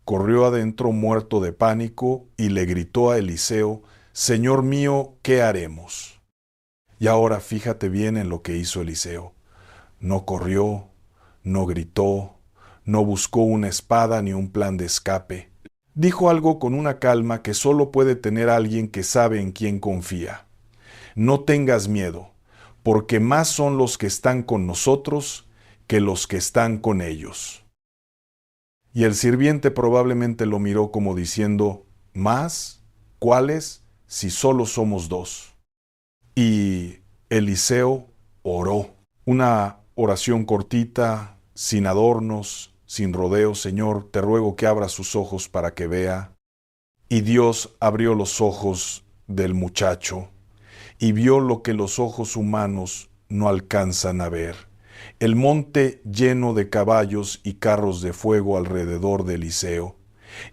Corrió adentro muerto de pánico y le gritó a Eliseo: Señor mío, ¿qué haremos? Y ahora fíjate bien en lo que hizo Eliseo. No corrió, no gritó, no buscó una espada ni un plan de escape. Dijo algo con una calma que solo puede tener alguien que sabe en quién confía. No tengas miedo, porque más son los que están con nosotros que los que están con ellos. Y el sirviente probablemente lo miró como diciendo, ¿más? ¿Cuáles? Si solo somos dos. Y Eliseo oró. Una oración cortita, sin adornos, sin rodeos. Señor, te ruego que abra sus ojos para que vea. Y Dios abrió los ojos del muchacho y vio lo que los ojos humanos no alcanzan a ver. El monte lleno de caballos y carros de fuego alrededor de Eliseo.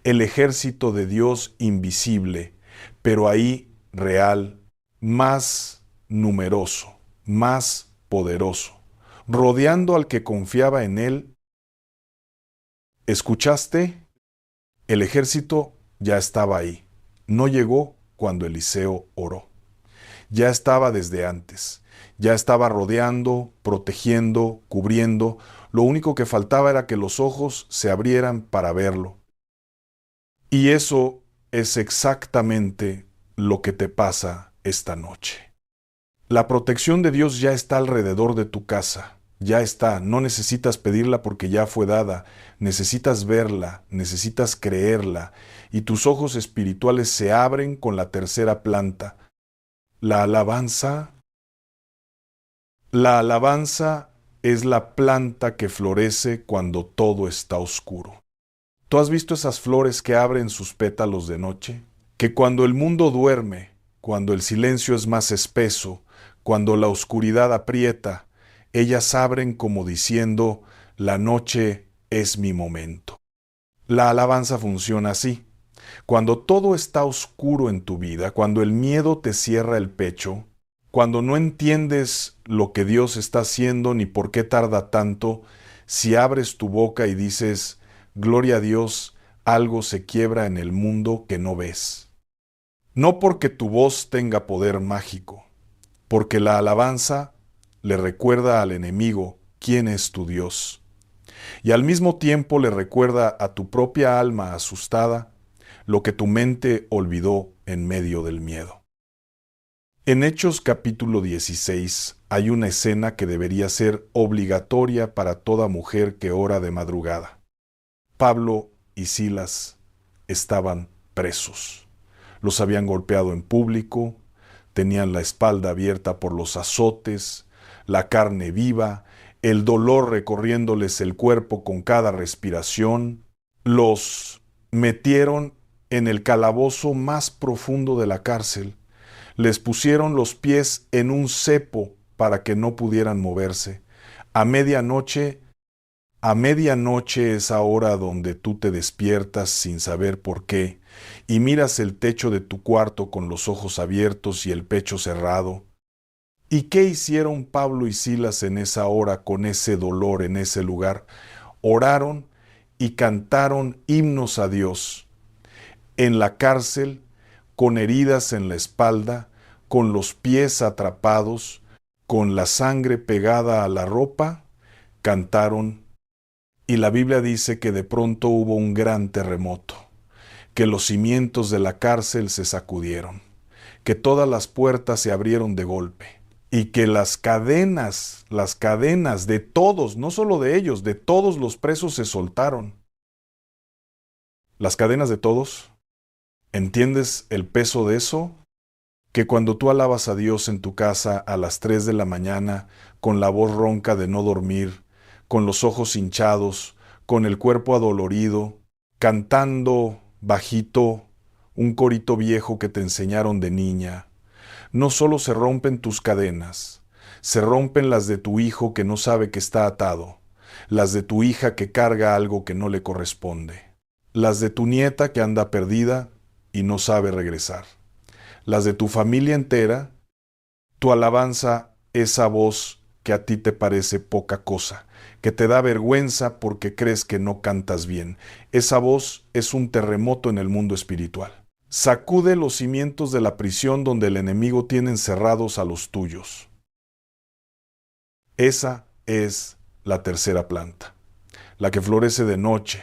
El ejército de Dios invisible, pero ahí real, más numeroso, más poderoso, rodeando al que confiaba en él. ¿Escuchaste? El ejército ya estaba ahí. No llegó cuando Eliseo oró. Ya estaba desde antes. Ya estaba rodeando, protegiendo, cubriendo. Lo único que faltaba era que los ojos se abrieran para verlo. Y eso es exactamente lo que te pasa esta noche. La protección de Dios ya está alrededor de tu casa. Ya está. No necesitas pedirla porque ya fue dada. Necesitas verla, necesitas creerla. Y tus ojos espirituales se abren con la tercera planta. La alabanza es la planta que florece cuando todo está oscuro. ¿Tú has visto esas flores que abren sus pétalos de noche? Que cuando el mundo duerme, cuando el silencio es más espeso, cuando la oscuridad aprieta, ellas abren como diciendo, la noche es mi momento. La alabanza funciona así. Cuando todo está oscuro en tu vida, cuando el miedo te cierra el pecho, cuando no entiendes lo que Dios está haciendo ni por qué tarda tanto, si abres tu boca y dices, gloria a Dios, algo se quiebra en el mundo que no ves. No porque tu voz tenga poder mágico, porque la alabanza le recuerda al enemigo quién es tu Dios. Y al mismo tiempo le recuerda a tu propia alma asustada lo que tu mente olvidó en medio del miedo. En Hechos capítulo 16 hay una escena que debería ser obligatoria para toda mujer que ora de madrugada. Pablo y Silas estaban presos. Los habían golpeado en público, tenían la espalda abierta por los azotes, la carne viva, el dolor recorriéndoles el cuerpo con cada respiración. Los metieron en el calabozo más profundo de la cárcel. Les pusieron los pies en un cepo para que no pudieran moverse. A medianoche es ahora donde tú te despiertas sin saber por qué y miras el techo de tu cuarto con los ojos abiertos y el pecho cerrado. ¿Y qué hicieron Pablo y Silas en esa hora con ese dolor en ese lugar? Oraron y cantaron himnos a Dios. En la cárcel, con heridas en la espalda, con los pies atrapados, con la sangre pegada a la ropa, cantaron. Y la Biblia dice que de pronto hubo un gran terremoto, que los cimientos de la cárcel se sacudieron, que todas las puertas se abrieron de golpe, y que las cadenas de todos, no solo de ellos, de todos los presos se soltaron. Las cadenas de todos. ¿Entiendes el peso de eso? Que cuando tú alabas a Dios en tu casa a las 3 de la mañana, con la voz ronca de no dormir, con los ojos hinchados, con el cuerpo adolorido, cantando bajito un corito viejo que te enseñaron de niña, no solo se rompen tus cadenas, se rompen las de tu hijo que no sabe que está atado, las de tu hija que carga algo que no le corresponde, las de tu nieta que anda perdida y no sabe regresar, las de tu familia entera. Tu alabanza, esa voz que a ti te parece poca cosa, que te da vergüenza porque crees que no cantas bien. Esa voz es un terremoto en el mundo espiritual. Sacude los cimientos de la prisión donde el enemigo tiene encerrados a los tuyos. Esa es la tercera planta, la que florece de noche,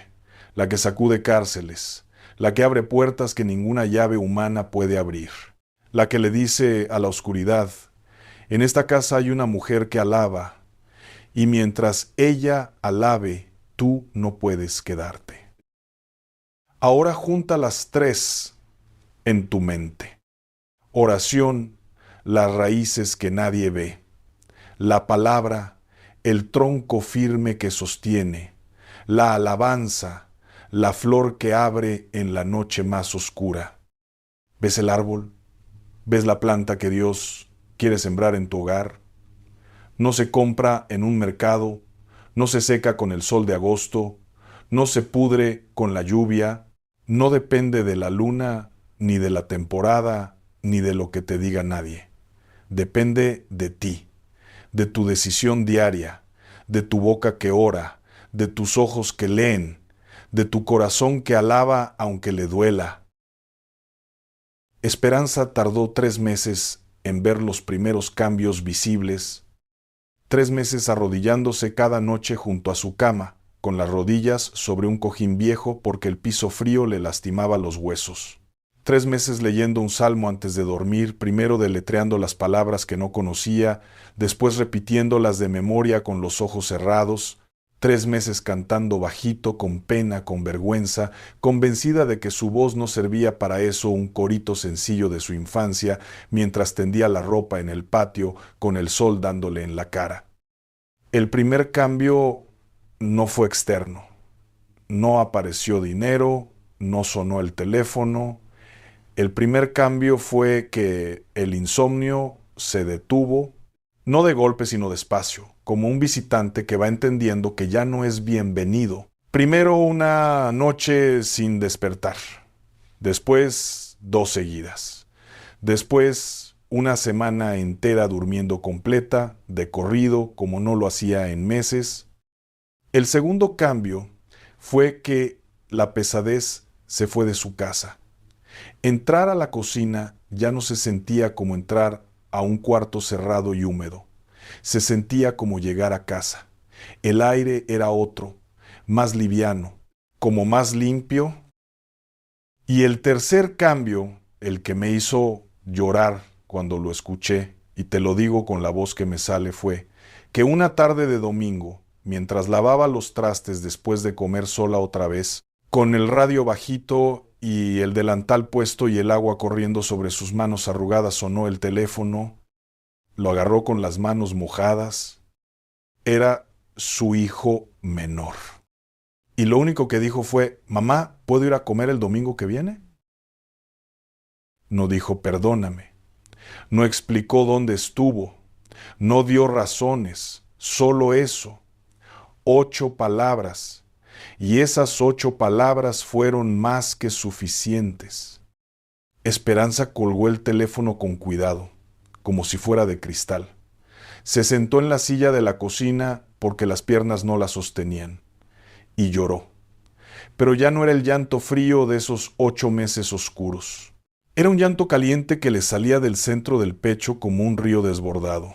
la que sacude cárceles, la que abre puertas que ninguna llave humana puede abrir, la que le dice a la oscuridad, En esta casa hay una mujer que alaba, y mientras ella alabe, tú no puedes quedarte. Ahora junta las tres en tu mente. Oración, las raíces que nadie ve. La palabra, el tronco firme que sostiene. La alabanza, la flor que abre en la noche más oscura. ¿Ves el árbol? ¿Ves la planta que Dios quiere sembrar en tu hogar? No se compra en un mercado, no se seca con el sol de agosto, no se pudre con la lluvia, no depende de la luna, ni de la temporada, ni de lo que te diga nadie. Depende de ti, de tu decisión diaria, de tu boca que ora, de tus ojos que leen, de tu corazón que alaba aunque le duela. Esperanza tardó 3 meses en ver los primeros cambios visibles, 3 meses arrodillándose cada noche junto a su cama, con las rodillas sobre un cojín viejo porque el piso frío le lastimaba los huesos. 3 meses leyendo un salmo antes de dormir, primero deletreando las palabras que no conocía, después repitiéndolas de memoria con los ojos cerrados. 3 meses cantando bajito, con pena, con vergüenza, convencida de que su voz no servía para eso, un corito sencillo de su infancia, mientras tendía la ropa en el patio, con el sol dándole en la cara. El primer cambio no fue externo. No apareció dinero, no sonó el teléfono. El primer cambio fue que el insomnio se detuvo, no de golpe sino despacio, como un visitante que va entendiendo que ya no es bienvenido. Primero una noche sin despertar, después 2 seguidas, después una semana entera durmiendo completa, de corrido, como no lo hacía en meses. El segundo cambio fue que la pesadez se fue de su casa. Entrar a la cocina ya no se sentía como entrar a un cuarto cerrado y húmedo. Se sentía como llegar a casa. El aire era otro, más liviano, como más limpio. Y el tercer cambio, el que me hizo llorar cuando lo escuché, y te lo digo con la voz que me sale, fue que una tarde de domingo, mientras lavaba los trastes después de comer sola otra vez, con el radio bajito y el delantal puesto y el agua corriendo sobre sus manos arrugadas, sonó el teléfono. Lo agarró con las manos mojadas. Era su hijo menor. Y lo único que dijo fue: «Mamá, ¿puedo ir a comer el domingo que viene?». No dijo «perdóname». No explicó dónde estuvo. No dio razones. Solo eso. 8 palabras. Y esas 8 palabras fueron más que suficientes. Esperanza colgó el teléfono con cuidado, como si fuera de cristal. Se sentó en la silla de la cocina porque las piernas no la sostenían, y lloró. Pero ya no era el llanto frío de esos 8 meses oscuros. Era un llanto caliente que le salía del centro del pecho como un río desbordado.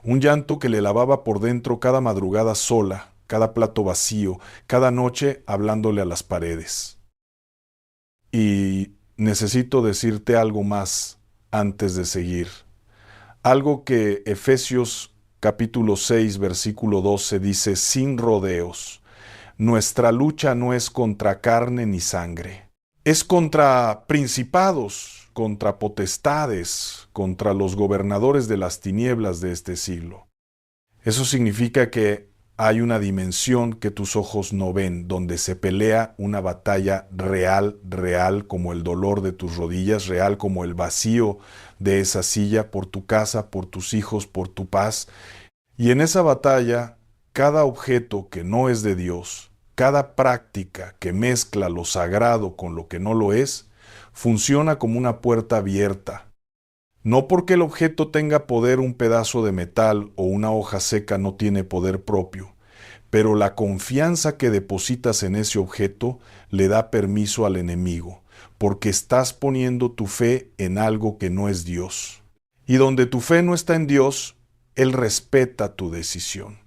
Un llanto que le lavaba por dentro cada madrugada sola, cada plato vacío, cada noche hablándole a las paredes. Y necesito decirte algo más antes de seguir. Algo que Efesios capítulo 6, versículo 12 dice: sin rodeos. Nuestra lucha no es contra carne ni sangre. Es contra principados, contra potestades, contra los gobernadores de las tinieblas de este siglo. Eso significa que hay una dimensión que tus ojos no ven, donde se pelea una batalla real, real como el dolor de tus rodillas, real como el vacío de esa silla, por tu casa, por tus hijos, por tu paz. Y en esa batalla, cada objeto que no es de Dios, cada práctica que mezcla lo sagrado con lo que no lo es, funciona como una puerta abierta. No porque el objeto tenga poder, un pedazo de metal o una hoja seca no tiene poder propio, pero la confianza que depositas en ese objeto le da permiso al enemigo, porque estás poniendo tu fe en algo que no es Dios. Y donde tu fe no está en Dios, Él respeta tu decisión.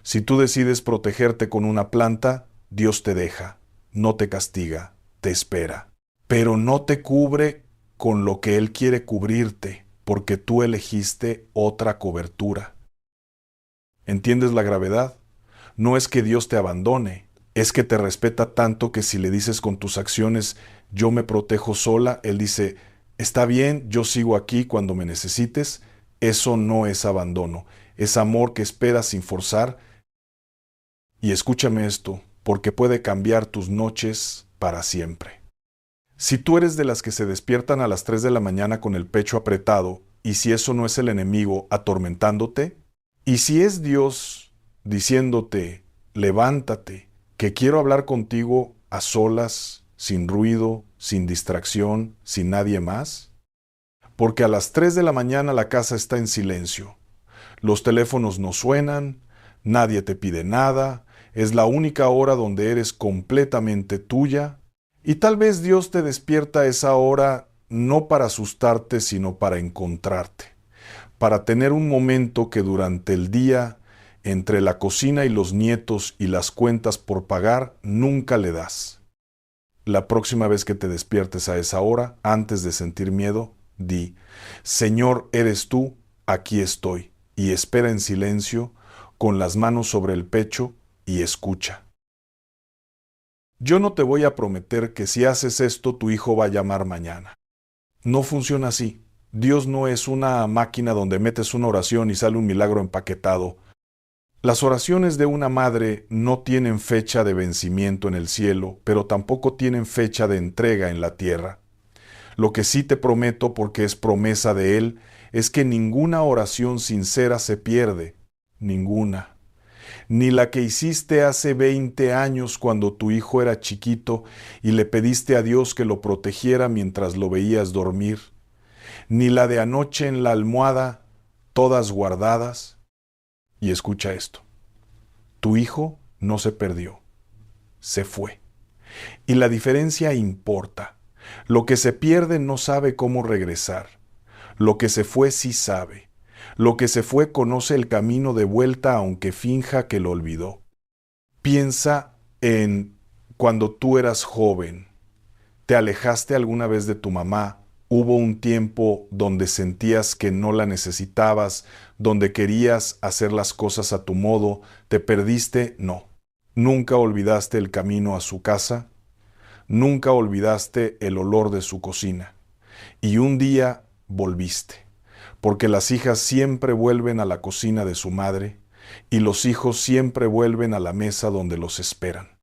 Si tú decides protegerte con una planta, Dios te deja, no te castiga, te espera, pero no te cubre con lo que Él quiere cubrirte. porque tú elegiste otra cobertura. ¿Entiendes la gravedad? No es que Dios te abandone, es que te respeta tanto que si le dices con tus acciones, yo me protejo sola, Él dice, está bien, yo sigo aquí cuando me necesites. Eso no es abandono, es amor que espera sin forzar. Y escúchame esto, porque puede cambiar tus noches para siempre. Si tú eres de las que se despiertan a las 3 de la mañana con el pecho apretado, y si eso no es el enemigo atormentándote, y si es Dios diciéndote, levántate, que quiero hablar contigo a solas, sin ruido, sin distracción, sin nadie más, porque a las 3 de la mañana la casa está en silencio, los teléfonos no suenan, nadie te pide nada, es la única hora donde eres completamente tuya, y tal vez Dios te despierta a esa hora no para asustarte, sino para encontrarte, para tener un momento que durante el día, entre la cocina y los nietos y las cuentas por pagar, nunca le das. La próxima vez que te despiertes a esa hora, antes de sentir miedo, di, Señor, eres tú, aquí estoy, y espera en silencio, con las manos sobre el pecho, y escucha. Yo no te voy a prometer que si haces esto tu hijo va a llamar mañana. No funciona así. Dios no es una máquina donde metes una oración y sale un milagro empaquetado. Las oraciones de una madre no tienen fecha de vencimiento en el cielo, pero tampoco tienen fecha de entrega en la tierra. Lo que sí te prometo, porque es promesa de Él, es que ninguna oración sincera se pierde. Ninguna. Ni la que hiciste hace 20 años cuando tu hijo era chiquito y le pediste a Dios que lo protegiera mientras lo veías dormir, ni la de anoche en la almohada, todas guardadas. Y escucha esto, tu hijo no se perdió, se fue. Y la diferencia importa. Lo que se pierde no sabe cómo regresar. Lo que se fue sí sabe. Lo que se fue conoce el camino de vuelta aunque finja que lo olvidó. Piensa en cuando tú eras joven. ¿Te alejaste alguna vez de tu mamá? ¿Hubo un tiempo donde sentías que no la necesitabas, donde querías hacer las cosas a tu modo? ¿Te perdiste? No. ¿Nunca olvidaste el camino a su casa? ¿Nunca olvidaste el olor de su cocina? Y un día volviste, porque las hijas siempre vuelven a la cocina de su madre y los hijos siempre vuelven a la mesa donde los esperan.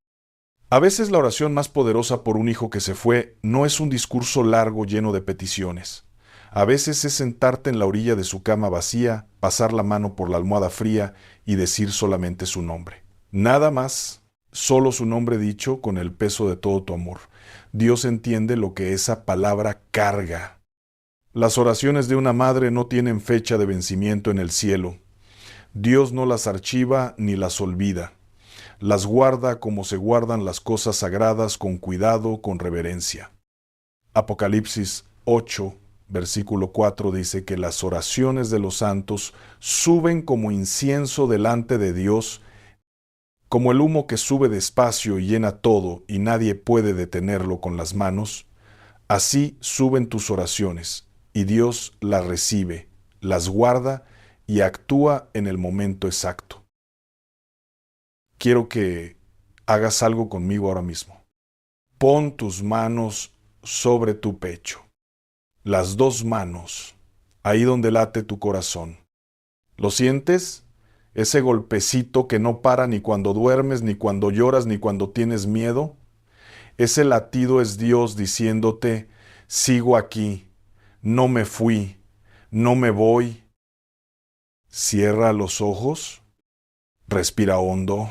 A veces la oración más poderosa por un hijo que se fue no es un discurso largo lleno de peticiones. A veces es sentarte en la orilla de su cama vacía, pasar la mano por la almohada fría y decir solamente su nombre. Nada más, solo su nombre dicho con el peso de todo tu amor. Dios entiende lo que esa palabra carga. Las oraciones de una madre no tienen fecha de vencimiento en el cielo. Dios no las archiva ni las olvida. Las guarda como se guardan las cosas sagradas, con cuidado, con reverencia. Apocalipsis 8, versículo 4 dice que las oraciones de los santos suben como incienso delante de Dios, como el humo que sube despacio y llena todo y nadie puede detenerlo con las manos. Así suben tus oraciones, y Dios las recibe, las guarda y actúa en el momento exacto. Quiero que hagas algo conmigo ahora mismo. Pon tus manos sobre tu pecho, las dos manos, ahí donde late tu corazón. ¿Lo sientes? Ese golpecito que no para ni cuando duermes, ni cuando lloras, ni cuando tienes miedo. Ese latido es Dios diciéndote, sigo aquí, no me fui, no me voy. Cierra los ojos, respira hondo,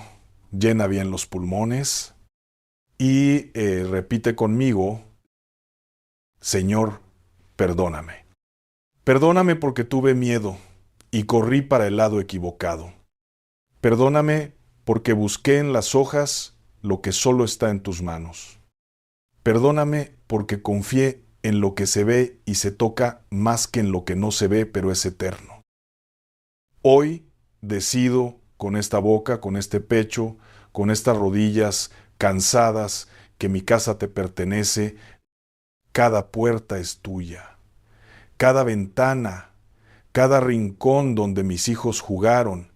llena bien los pulmones y repite conmigo, Señor, perdóname. Perdóname porque tuve miedo y corrí para el lado equivocado. Perdóname porque busqué en las hojas lo que solo está en tus manos. Perdóname porque confié en lo que se ve y se toca más que en lo que no se ve, pero es eterno. Hoy decido con esta boca, con este pecho, con estas rodillas cansadas, que mi casa te pertenece, cada puerta es tuya, cada ventana, cada rincón donde mis hijos jugaron,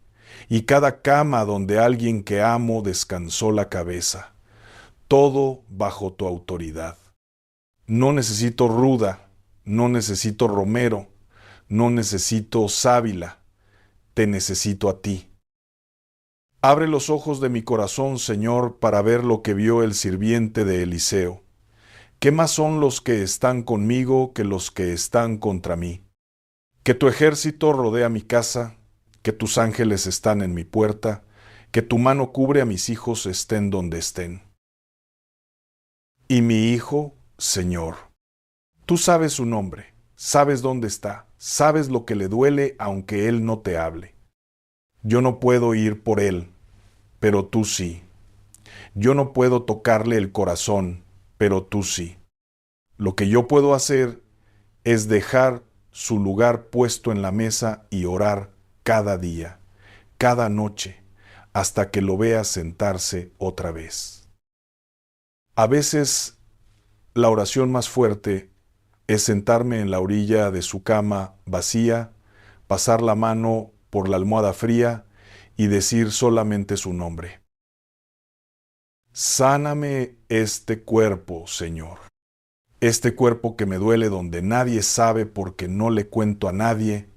y cada cama donde alguien que amo descansó la cabeza, todo bajo tu autoridad. No necesito ruda, no necesito romero, no necesito sábila, te necesito a ti. Abre los ojos de mi corazón, Señor, para ver lo que vio el sirviente de Eliseo. ¿Qué más son los que están conmigo que los que están contra mí? Que tu ejército rodea mi casa, que tus ángeles están en mi puerta, que tu mano cubre a mis hijos estén donde estén. Y mi hijo, Señor, tú sabes su nombre, sabes dónde está, sabes lo que le duele aunque él no te hable. Yo no puedo ir por él, pero tú sí. Yo no puedo tocarle el corazón, pero tú sí. Lo que yo puedo hacer es dejar su lugar puesto en la mesa y orar cada día, cada noche, hasta que lo vea sentarse otra vez. A veces la oración más fuerte es sentarme en la orilla de su cama vacía, pasar la mano por la almohada fría y decir solamente su nombre. Sáname este cuerpo, Señor. Este cuerpo que me duele donde nadie sabe porque no le cuento a nadie.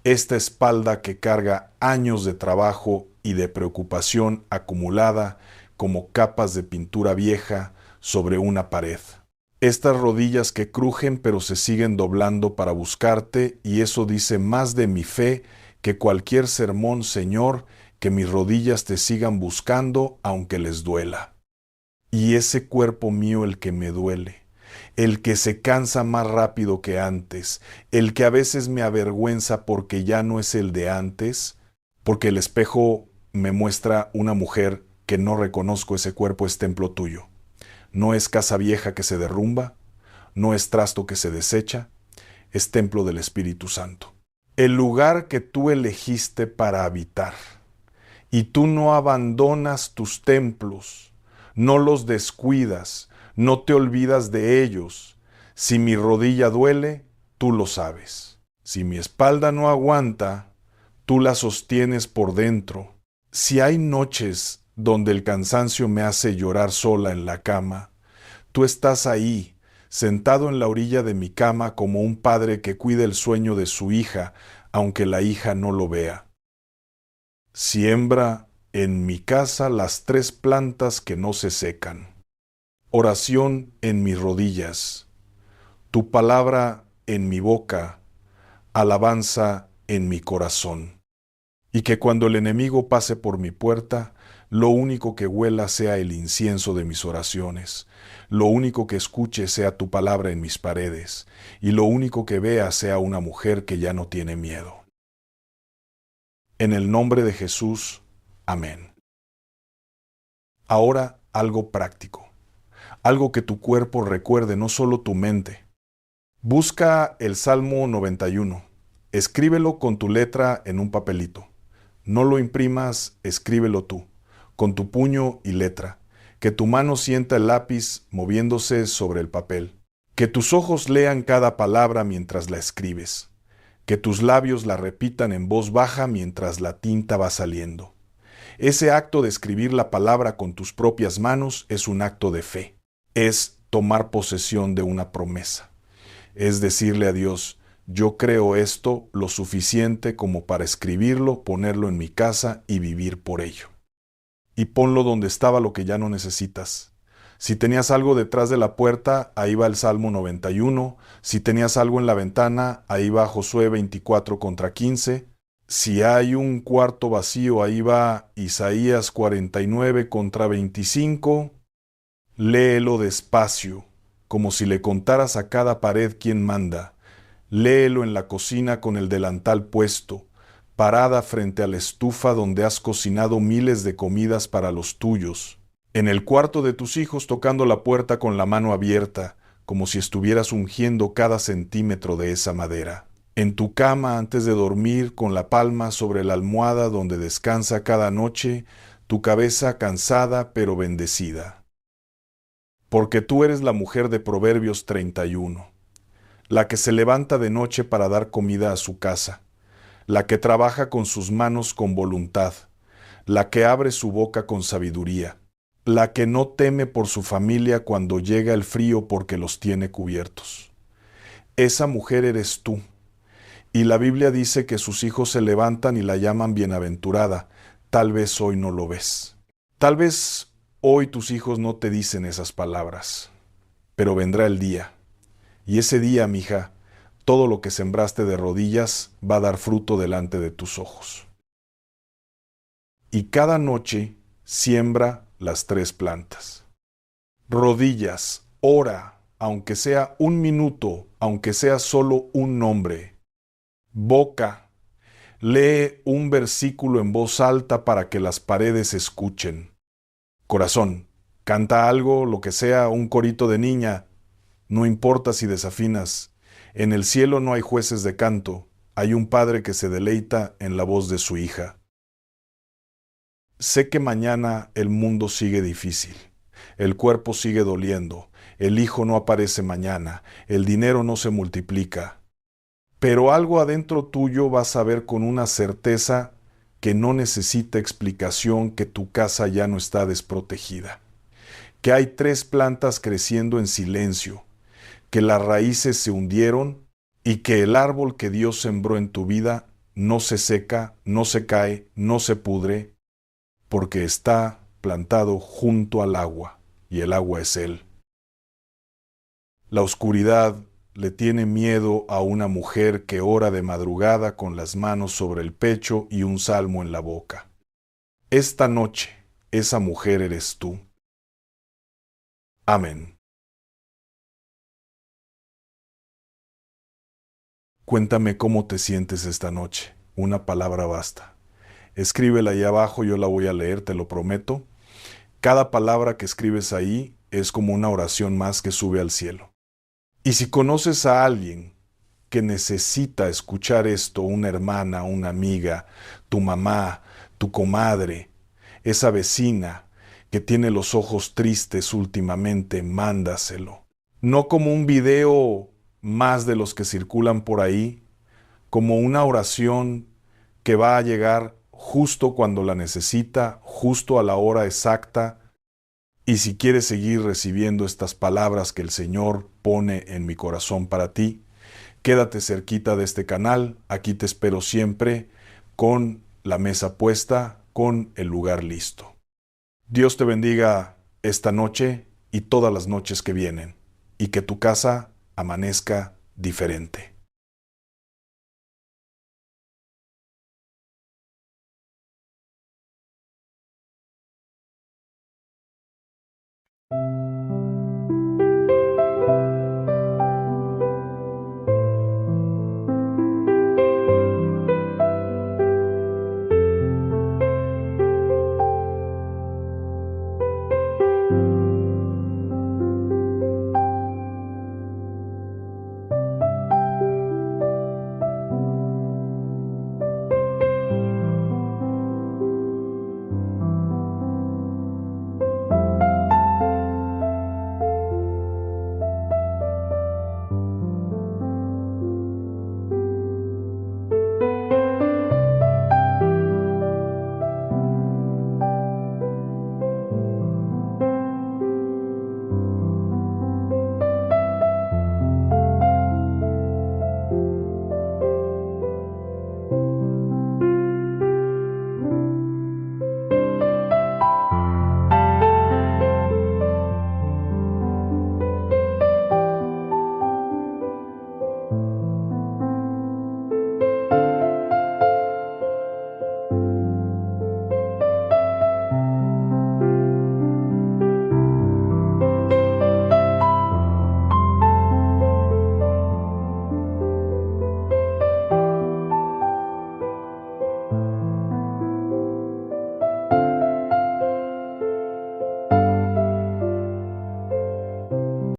Esta espalda que carga años de trabajo y de preocupación acumulada como capas de pintura vieja sobre una pared. Estas rodillas que crujen pero se siguen doblando para buscarte, y eso dice más de mi fe que cualquier sermón, Señor, que mis rodillas te sigan buscando aunque les duela. Y ese cuerpo mío el que me duele, el que se cansa más rápido que antes, el que a veces me avergüenza porque ya no es el de antes, porque el espejo me muestra una mujer que no reconozco, ese cuerpo es templo tuyo. No es casa vieja que se derrumba, no es trasto que se desecha, es templo del Espíritu Santo. El lugar que tú elegiste para habitar. Y tú no abandonas tus templos, no los descuidas, no te olvidas de ellos. Si mi rodilla duele, tú lo sabes. Si mi espalda no aguanta, tú la sostienes por dentro. Si hay noches donde el cansancio me hace llorar sola en la cama, tú estás ahí, sentado en la orilla de mi cama como un padre que cuida el sueño de su hija, aunque la hija no lo vea. Siembra en mi casa las 3 plantas que no se secan. Oración en mis rodillas, tu palabra en mi boca, alabanza en mi corazón. Y que cuando el enemigo pase por mi puerta, lo único que huela sea el incienso de mis oraciones, lo único que escuche sea tu palabra en mis paredes, y lo único que vea sea una mujer que ya no tiene miedo. En el nombre de Jesús, amén. Ahora algo práctico, algo que tu cuerpo recuerde, no solo tu mente. Busca el Salmo 91, escríbelo con tu letra en un papelito. No lo imprimas, escríbelo tú, con tu puño y letra, que tu mano sienta el lápiz moviéndose sobre el papel, que tus ojos lean cada palabra mientras la escribes, que tus labios la repitan en voz baja mientras la tinta va saliendo. Ese acto de escribir la palabra con tus propias manos es un acto de fe, es tomar posesión de una promesa, es decirle a Dios: yo creo esto lo suficiente como para escribirlo, ponerlo en mi casa y vivir por ello. Y ponlo donde estaba lo que ya no necesitas. Si tenías algo detrás de la puerta, ahí va el Salmo 91. Si tenías algo en la ventana, ahí va Josué 24 contra 15. Si hay un cuarto vacío, ahí va Isaías 49 contra 25. Léelo despacio, como si le contaras a cada pared quién manda. Léelo en la cocina con el delantal puesto, parada frente a la estufa donde has cocinado miles de comidas para los tuyos, en el cuarto de tus hijos tocando la puerta con la mano abierta, como si estuvieras ungiendo cada centímetro de esa madera, en tu cama antes de dormir con la palma sobre la almohada donde descansa cada noche tu cabeza cansada pero bendecida. Porque tú eres la mujer de Proverbios 31. la que se levanta de noche para dar comida a su casa, la que trabaja con sus manos con voluntad, la que abre su boca con sabiduría, la que no teme por su familia cuando llega el frío porque los tiene cubiertos. Esa mujer eres tú, y la Biblia dice que sus hijos se levantan y la llaman bienaventurada. Tal vez hoy no lo ves. Tal vez hoy tus hijos no te dicen esas palabras, pero vendrá el día. Y ese día, mija, todo lo que sembraste de rodillas va a dar fruto delante de tus ojos. Y cada noche siembra las 3 plantas. Rodillas, ora, aunque sea 1 minuto, aunque sea solo un nombre. Boca, lee un versículo en voz alta para que las paredes escuchen. Corazón, canta algo, lo que sea, un corito de niña. No importa si desafinas. En el cielo no hay jueces de canto. Hay un padre que se deleita en la voz de su hija. Sé que mañana el mundo sigue difícil. El cuerpo sigue doliendo. El hijo no aparece mañana. El dinero no se multiplica. Pero algo adentro tuyo vas a ver con una certeza que no necesita explicación que tu casa ya no está desprotegida. Que hay 3 plantas creciendo en silencio, que las raíces se hundieron y que el árbol que Dios sembró en tu vida no se seca, no se cae, no se pudre, porque está plantado junto al agua, y el agua es Él. La oscuridad le tiene miedo a una mujer que ora de madrugada con las manos sobre el pecho y un salmo en la boca. Esta noche, esa mujer eres tú. Amén. Cuéntame cómo te sientes esta noche. Una palabra basta. Escríbela ahí abajo, yo la voy a leer, te lo prometo. Cada palabra que escribes ahí es como una oración más que sube al cielo. Y si conoces a alguien que necesita escuchar esto, una hermana, una amiga, tu mamá, tu comadre, esa vecina que tiene los ojos tristes últimamente, mándaselo. No como un video más de los que circulan por ahí, como una oración que va a llegar justo cuando la necesita, justo a la hora exacta. Y si quieres seguir recibiendo estas palabras que el Señor pone en mi corazón para ti, quédate cerquita de este canal, aquí te espero siempre, con la mesa puesta, con el lugar listo. Dios te bendiga esta noche y todas las noches que vienen, y que tu casa amanezca diferente.